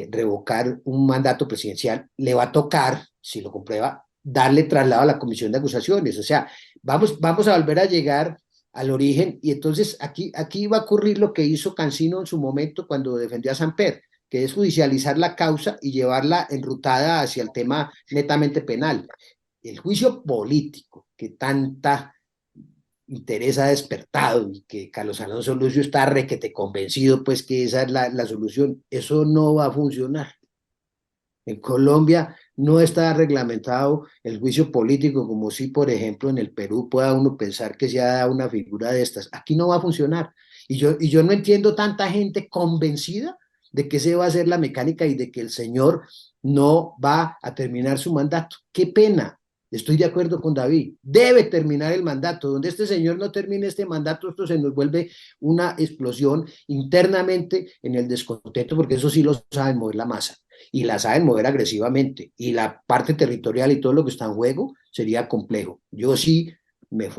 revocar un mandato presidencial, le va a tocar, si lo comprueba, darle traslado a la comisión de acusaciones. O sea, vamos a volver a llegar al origen y entonces aquí va a ocurrir lo que hizo Cancino en su momento cuando defendió a Samper, que es judicializar la causa y llevarla enrutada hacia el tema netamente penal. El juicio político que tanta interés ha despertado y que Carlos Alonso Lucio está requete convencido pues que esa es la solución, eso no va a funcionar. En Colombia no está reglamentado el juicio político como si, por ejemplo, en el Perú pueda uno pensar que se ha dado una figura de estas. Aquí no va a funcionar. Y yo no entiendo tanta gente convencida de que se va a hacer la mecánica y de que el señor no va a terminar su mandato. Qué pena. Estoy de acuerdo con David. Debe terminar el mandato. Donde este señor no termine este mandato, esto se nos vuelve una explosión internamente en el descontento, porque eso sí lo saben mover la masa y la saben mover agresivamente. Y la parte territorial y todo lo que está en juego sería complejo. Yo sí me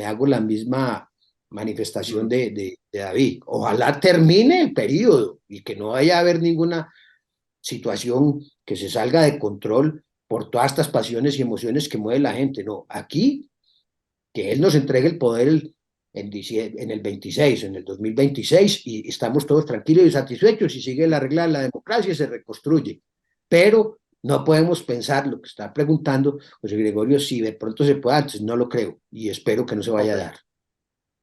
hago la misma manifestación Mm. de David. Ojalá termine el periodo y que no vaya a haber ninguna situación que se salga de control por todas estas pasiones y emociones que mueve la gente. No, aquí que él nos entregue el poder en el 26, en el 2026, y estamos todos tranquilos y satisfechos y sigue la regla de la democracia y se reconstruye. Pero no podemos pensar lo que está preguntando José Gregorio, si de pronto se puede antes, no lo creo y espero que no se vaya a Ok. dar.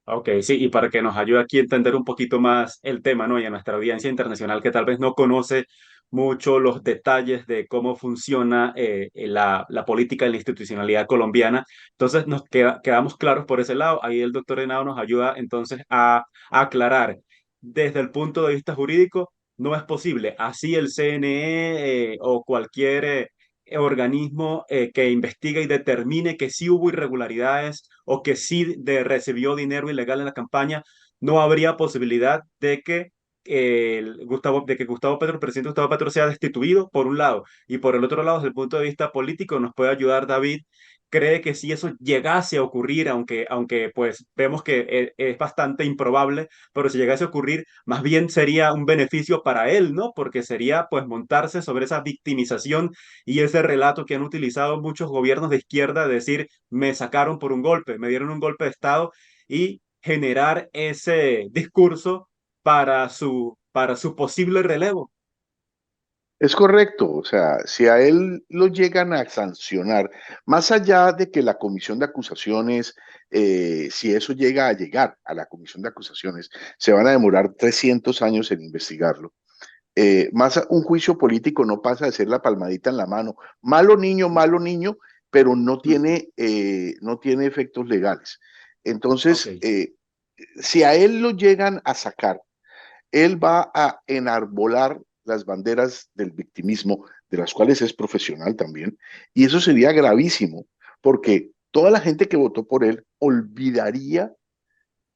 Ok, sí, y para que nos ayude aquí a entender un poquito más el tema, ¿no? Y a nuestra audiencia internacional que tal vez no conoce mucho los detalles de cómo funciona la política y la institucionalidad colombiana. Entonces quedamos claros por ese lado. Ahí el doctor Henao nos ayuda entonces a aclarar desde el punto de vista jurídico, no es posible. Así el CNE o cualquier organismo que investigue y determine que sí hubo irregularidades o que sí recibió dinero ilegal en la campaña, no habría posibilidad de que Gustavo Petro, el presidente Gustavo Petro, sea destituido, por un lado, y por el otro lado, desde el punto de vista político, nos puede ayudar David. Cree que si eso llegase a ocurrir, aunque pues vemos que es bastante improbable, pero si llegase a ocurrir, más bien sería un beneficio para él, ¿no? Porque sería pues montarse sobre esa victimización y ese relato que han utilizado muchos gobiernos de izquierda, de decir, me sacaron por un golpe, me dieron un golpe de Estado, y generar ese discurso para su posible relevo. Es correcto, o sea, si a él lo llegan a sancionar, más allá de que la comisión de acusaciones, si eso llega a llegar a la comisión de acusaciones, se van a demorar 300 años en investigarlo. Un juicio político no pasa de ser la palmadita en la mano. Malo niño, pero no tiene efectos legales. Ok, Entonces, si a él lo llegan a sacar, él va a enarbolar las banderas del victimismo, de las cuales es profesional también, y eso sería gravísimo, porque toda la gente que votó por él olvidaría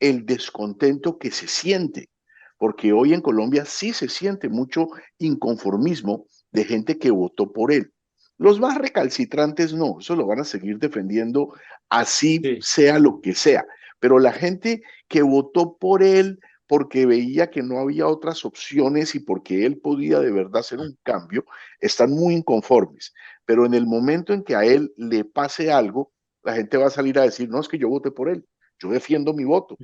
el descontento que se siente, porque hoy en Colombia sí se siente mucho inconformismo de gente que votó por él. Los más recalcitrantes no, eso lo van a seguir defendiendo así sí, sea lo que sea, pero la gente que votó por él porque veía que no había otras opciones y porque él podía de verdad hacer un cambio, están muy inconformes. Pero en el momento en que a él le pase algo, la gente va a salir a decir, no, es que yo voté por él, yo defiendo mi voto.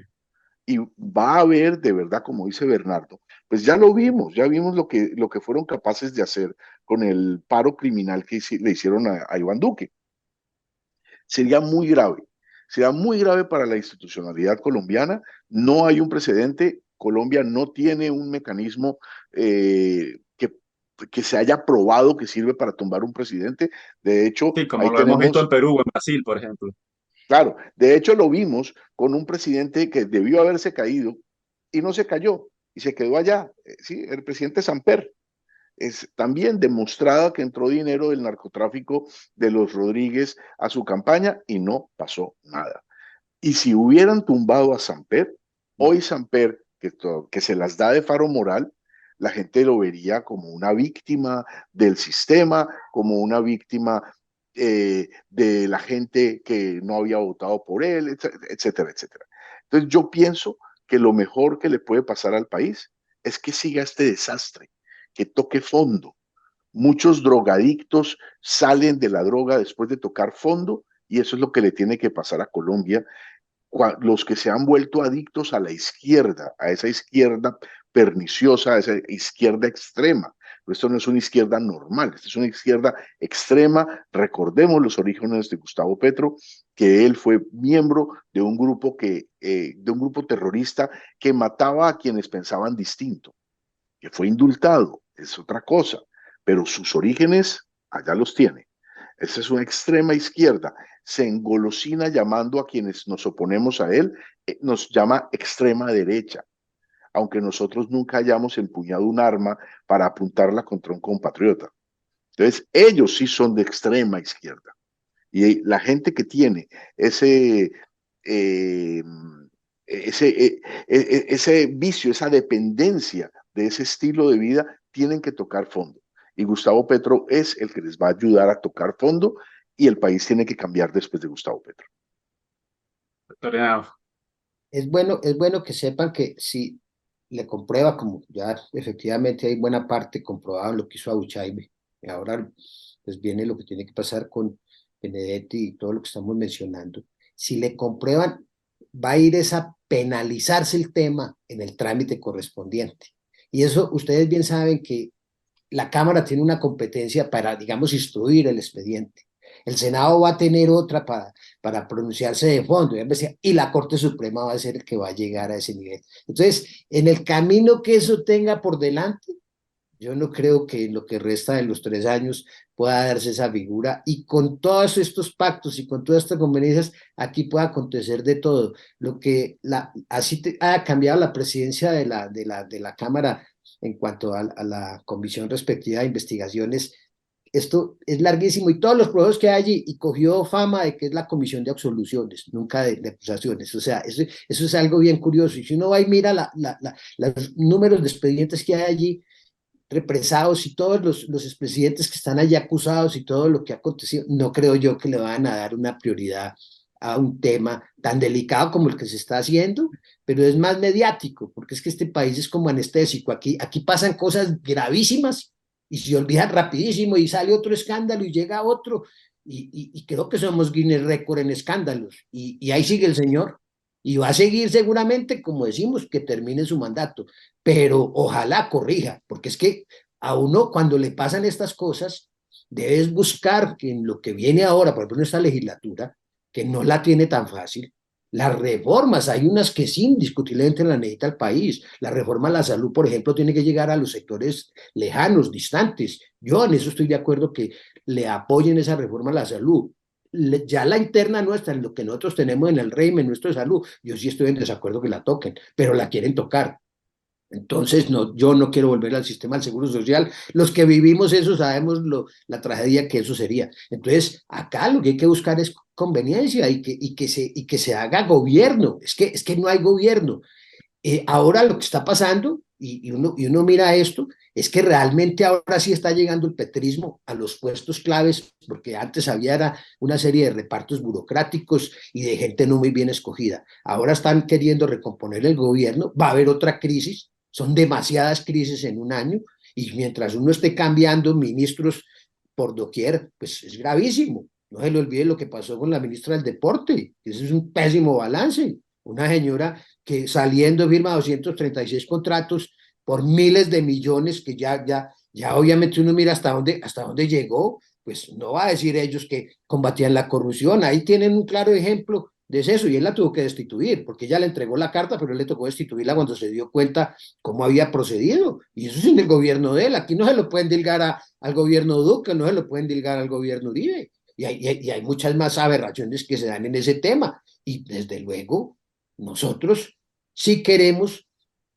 Y va a haber, de verdad, como dice Bernardo, pues ya lo vimos, ya vimos lo que fueron capaces de hacer con el paro criminal que le hicieron a Iván Duque. Sería muy grave, sería muy grave para la institucionalidad colombiana. No hay un precedente, Colombia no tiene un mecanismo que se haya probado que sirve para tumbar un presidente. De hecho, Sí, como ahí lo hemos visto en tenemos, Perú o en Brasil, por ejemplo. claro, de hecho lo vimos con un presidente que debió haberse caído y no se cayó y se quedó allá, sí, el presidente Samper. Es también demostrada que entró dinero del narcotráfico de los Rodríguez a su campaña y no pasó nada. Y si hubieran tumbado a Samper, hoy Samper, que se las da de faro moral, la gente lo vería como una víctima del sistema, como una víctima de la gente que no había votado por él, etcétera, etcétera. Entonces yo pienso que lo mejor que le puede pasar al país es que siga este desastre, que toque fondo. Muchos drogadictos salen de la droga después de tocar fondo y eso es lo que le tiene que pasar a Colombia. Los que se han vuelto adictos a la izquierda, a esa izquierda perniciosa, a esa izquierda extrema. Pero esto no es una izquierda normal, esta es una izquierda extrema. Recordemos los orígenes de Gustavo Petro, que él fue miembro de un grupo terrorista que mataba a quienes pensaban distinto, que fue indultado, es otra cosa, pero sus orígenes allá los tiene. Esa es una extrema izquierda. Se engolosina llamando a quienes nos oponemos a él, nos llama extrema derecha, aunque nosotros nunca hayamos empuñado un arma para apuntarla contra un compatriota. Entonces, ellos sí son de extrema izquierda. Y la gente que tiene ese, eh, ese vicio, esa dependencia de ese estilo de vida, tienen que tocar fondo. Y Gustavo Petro es el que les va a ayudar a tocar fondo y el país tiene que cambiar después de Gustavo Petro. Doctor, Es bueno que sepan que si le comprueba, como ya efectivamente hay buena parte comprobado en lo que hizo Abuchaibe, y ahora pues viene lo que tiene que pasar con Benedetti y todo lo que estamos mencionando, si le comprueban, va a ir es a penalizarse el tema en el trámite correspondiente. Y eso ustedes bien saben que la Cámara tiene una competencia para, digamos, instruir el expediente. El Senado va a tener otra para pronunciarse de fondo, y la Corte Suprema va a ser el que va a llegar a ese nivel. Entonces, en el camino que eso tenga por delante, yo no creo que en lo que resta de los 3 años pueda darse esa figura y con todos estos pactos y con todas estas conveniencias, aquí puede acontecer de todo. Lo que ha cambiado la presidencia de la Cámara en cuanto a la comisión respectiva de investigaciones, esto es larguísimo y todos los procesos que hay allí, y cogió fama de que es la comisión de absoluciones, nunca de acusaciones. O sea, eso es algo bien curioso. Y si uno va y mira los números de expedientes que hay allí, represados y todos los expresidentes que están allí acusados y todo lo que ha acontecido, no creo yo que le van a dar una prioridad a un tema tan delicado como el que se está haciendo, pero es más mediático, porque es que este país es como anestésico, aquí pasan cosas gravísimas y se olvidan rapidísimo y sale otro escándalo y llega otro, y creo que somos Guinness Record en escándalos, y ahí sigue el señor, y va a seguir seguramente, como decimos, que termine su mandato, pero ojalá corrija, porque es que a uno cuando le pasan estas cosas, debes buscar que en lo que viene ahora, por ejemplo en esta legislatura, que no la tiene tan fácil, las reformas, hay unas que sí, indiscutiblemente la necesita el país. La reforma a la salud, por ejemplo, tiene que llegar a los sectores lejanos, distantes. Yo en eso estoy de acuerdo que le apoyen esa reforma a la salud. Ya la interna nuestra, en lo que nosotros tenemos en el régimen nuestro de salud, yo sí estoy en desacuerdo que la toquen, pero la quieren tocar. Entonces, no, yo no quiero volver al sistema del Seguro Social. Los que vivimos eso sabemos la tragedia que eso sería. Entonces, acá lo que hay que buscar es conveniencia y que se haga gobierno. Es que no hay gobierno. Ahora lo que está pasando y uno mira esto, es que realmente ahora sí está llegando el petrismo a los puestos claves, porque antes había una serie de repartos burocráticos y de gente no muy bien escogida. Ahora están queriendo recomponer el gobierno, va a haber otra crisis, son demasiadas crisis en un año, y mientras uno esté cambiando ministros por doquier, pues es gravísimo. No se le olvide lo que pasó con la ministra del Deporte, ese es un pésimo balance. Una señora que saliendo firma 236 contratos por miles de millones, que ya obviamente uno mira hasta dónde llegó, pues no va a decir ellos que combatían la corrupción, ahí tienen un claro ejemplo de eso, y él la tuvo que destituir, porque ella le entregó la carta, pero él le tocó destituirla cuando se dio cuenta cómo había procedido, y eso es en el gobierno de él, aquí no se lo pueden dilgar al gobierno Duque, no se lo pueden dilgar al gobierno Uribe, y hay muchas más aberraciones que se dan en ese tema, y desde luego nosotros sí queremos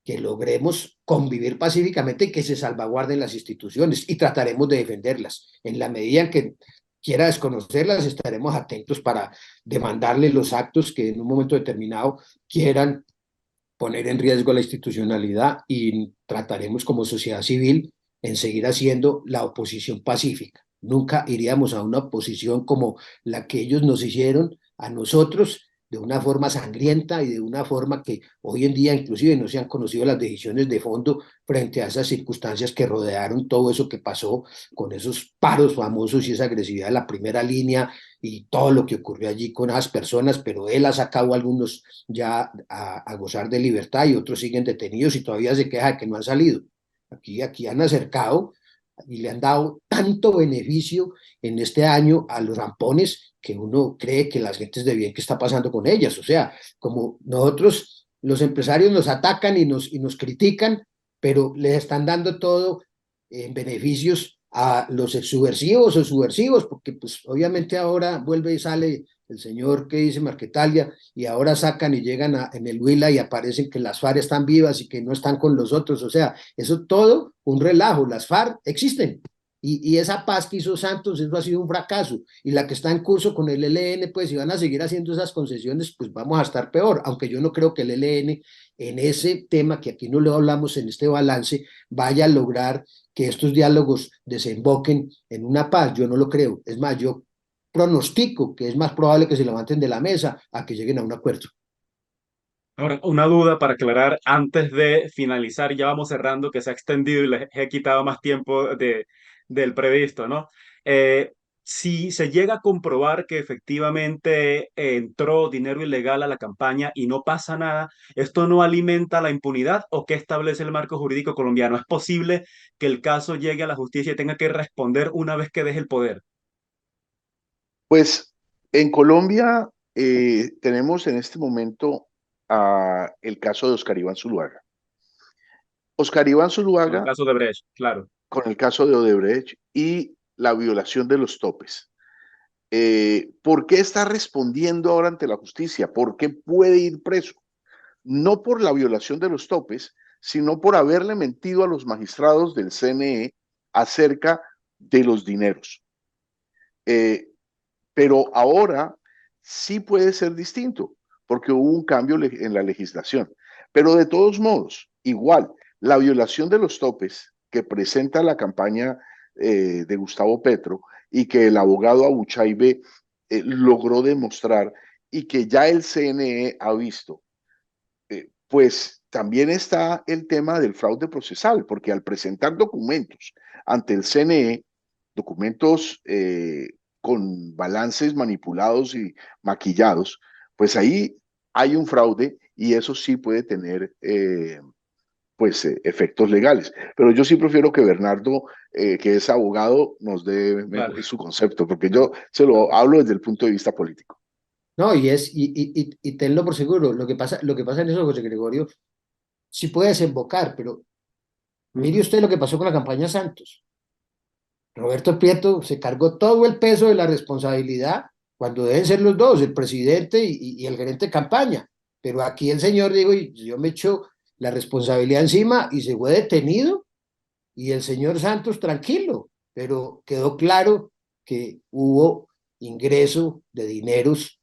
que logremos convivir pacíficamente y que se salvaguarden las instituciones y trataremos de defenderlas. En la medida en que quiera desconocerlas, estaremos atentos para demandarle los actos que en un momento determinado quieran poner en riesgo la institucionalidad, y trataremos como sociedad civil en seguir haciendo la oposición pacífica. Nunca iríamos a una oposición como la que ellos nos hicieron a nosotros, de una forma sangrienta y de una forma que hoy en día inclusive no se han conocido las decisiones de fondo frente a esas circunstancias que rodearon todo eso que pasó con esos paros famosos y esa agresividad de la primera línea y todo lo que ocurrió allí con esas personas, pero él ha sacado a algunos ya a gozar de libertad y otros siguen detenidos y todavía se queja de que no han salido. Aquí han acercado y le han dado tanto beneficio en este año a los rampones que uno cree que las gentes de bien, ¿qué está pasando con ellas? O sea, como nosotros, los empresarios nos atacan y nos critican, pero les están dando todo en beneficios a los exsubversivos o subversivos, porque pues obviamente ahora vuelve y sale el señor que dice Marquetalia, y ahora sacan y llegan en el Huila y aparecen que las FARC están vivas y que no están con los otros, o sea, eso todo un relajo, las FARC existen, y esa paz que hizo Santos, eso ha sido un fracaso, y la que está en curso con el ELN, pues si van a seguir haciendo esas concesiones, pues vamos a estar peor, aunque yo no creo que el ELN en ese tema que aquí no le hablamos en este balance vaya a lograr que estos diálogos desemboquen en una paz, yo no lo creo, es más, yo pronostico que es más probable que se levanten de la mesa a que lleguen a un acuerdo. Ahora, una duda para aclarar antes de finalizar, ya vamos cerrando, que se ha extendido y les he quitado más tiempo del previsto, ¿no? Eh, si se llega a comprobar que efectivamente entró dinero ilegal a la campaña y no pasa nada, ¿esto no alimenta la impunidad o qué establece el marco jurídico colombiano? ¿Es posible que el caso llegue a la justicia y tenga que responder una vez que deje el poder? Pues en Colombia tenemos en este momento el caso de Oscar Iván Zuluaga. Oscar Iván Con el Zuluaga caso de Brecht, claro. con el caso de Odebrecht y la violación de los topes. ¿Por qué está respondiendo ahora ante la justicia? ¿Por qué puede ir preso? No por la violación de los topes, sino por haberle mentido a los magistrados del CNE acerca de los dineros. Eh, pero ahora sí puede ser distinto, porque hubo un cambio en la legislación. Pero de todos modos, igual, la violación de los topes que presenta la campaña de Gustavo Petro y que el abogado Abuchaibe logró demostrar y que ya el CNE ha visto, pues también está el tema del fraude procesal, porque al presentar documentos ante el CNE, documentos con balances manipulados y maquillados, pues ahí hay un fraude y eso sí puede tener pues efectos legales. Pero yo sí prefiero que Bernardo, que es abogado, nos dé Vale. su concepto, porque yo se lo hablo desde el punto de vista político. No, y tenlo por seguro, lo que pasa en eso, José Gregorio, sí puede desembocar, pero mire usted lo que pasó con la campaña Santos. Roberto Prieto se cargó todo el peso de la responsabilidad cuando deben ser los dos, el presidente y el gerente de campaña. Pero aquí el señor digo, y yo me echo la responsabilidad encima y se fue detenido y el señor Santos tranquilo, pero quedó claro que hubo ingreso de dineros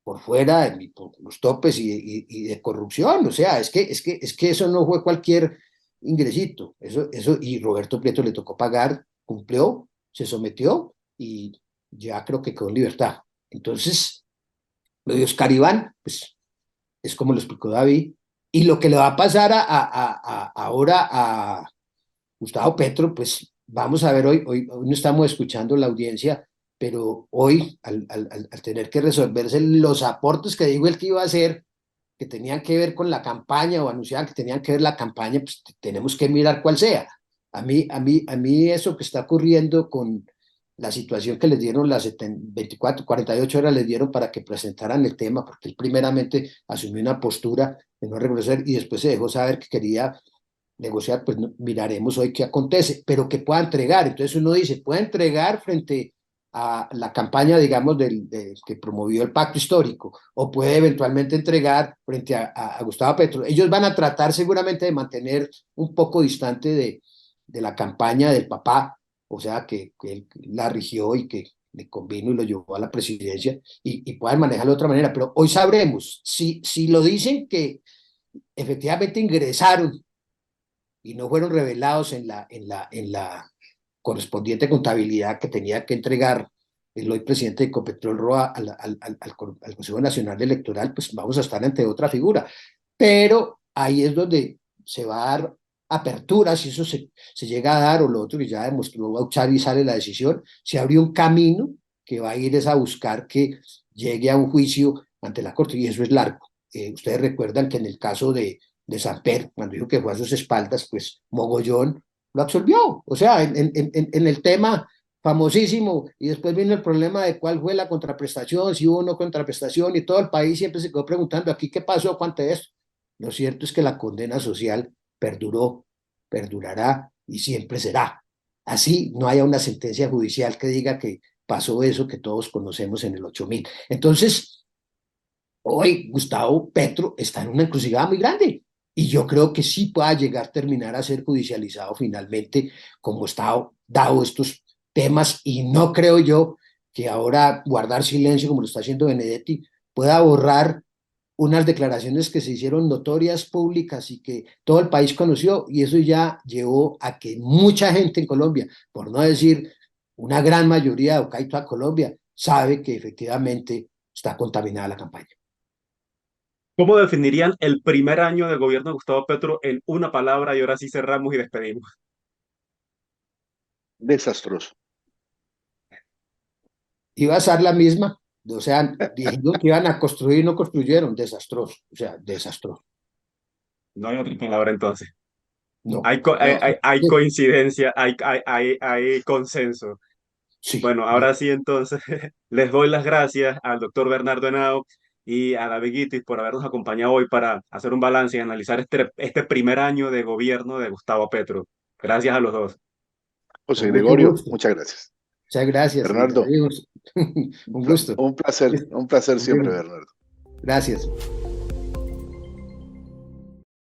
por fuera, por los topes y de corrupción. O sea, es que eso no fue cualquier ingresito. Y Roberto Prieto le tocó pagar, cumplió, se sometió y ya creo que quedó en libertad. Entonces, lo de Oscar Iván, pues es como lo explicó David, y lo que le va a pasar ahora a Gustavo Petro, pues vamos a ver hoy no estamos escuchando la audiencia, pero hoy, al tener que resolverse los aportes que dijo él que iba a hacer, que tenían que ver con la campaña o anunciaban que tenían que ver la campaña, pues tenemos que mirar cuál sea. A mí eso que está ocurriendo con la situación que les dieron las 24, 48 horas les dieron para que presentaran el tema, porque él primeramente asumió una postura de no reconocer y después se dejó saber que quería negociar, pues miraremos hoy qué acontece, pero que pueda entregar. Entonces uno dice, puede entregar frente a la campaña, digamos, que promovió el pacto histórico, o puede eventualmente entregar frente a Gustavo Petro. Ellos van a tratar seguramente de mantener un poco distante de la campaña del papá, o sea, que él la rigió y que le convino y lo llevó a la presidencia y puedan manejarlo de otra manera. Pero hoy sabremos si lo dicen que efectivamente ingresaron y no fueron revelados en la correspondiente contabilidad que tenía que entregar el hoy presidente de Ecopetrol Roa al Consejo Nacional Electoral, pues vamos a estar ante otra figura. Pero ahí es donde se va a dar apertura, si eso se llega a dar, o lo otro que ya demostró Bauchar y sale la decisión, se abrió un camino que va a ir es a buscar que llegue a un juicio ante la Corte, y eso es largo. Ustedes recuerdan que en el caso de Samper, cuando dijo que fue a sus espaldas, pues Mogollón lo absolvió. O sea, en el tema famosísimo, y después vino el problema de cuál fue la contraprestación, si hubo o no contraprestación, y todo el país siempre se quedó preguntando, ¿aquí qué pasó? ¿Cuánto es esto? Lo cierto es que la condena social perduró, perdurará y siempre será. Así no haya una sentencia judicial que diga que pasó eso que todos conocemos en el 8000. Entonces, hoy Gustavo Petro está en una encrucijada muy grande y yo creo que sí pueda llegar a terminar a ser judicializado finalmente como está dado estos temas, y no creo yo que ahora guardar silencio como lo está haciendo Benedetti pueda borrar unas declaraciones que se hicieron notorias, públicas y que todo el país conoció, y eso ya llevó a que mucha gente en Colombia, por no decir una gran mayoría de Ocaito a Colombia, sabe que efectivamente está contaminada la campaña. ¿Cómo definirían el primer año del gobierno de Gustavo Petro en una palabra? Y ahora sí cerramos y despedimos. Desastroso. Iba a ser la misma, o sea, dijeron que iban a construir y no construyeron, desastroso, o sea, desastroso. No hay otra palabra entonces. No, Hay coincidencia, hay consenso. sí, Bueno, ahora sí entonces les doy las gracias al doctor Bernardo Henao y a David Guitis por habernos acompañado hoy para hacer un balance y analizar este primer año de gobierno de Gustavo Petro. Gracias a los dos. José con mucho Gregorio, gusto. muchas gracias. Muchas gracias, y Bernardo, amigos, un gusto. un placer Listo. siempre, Bernardo. Gracias.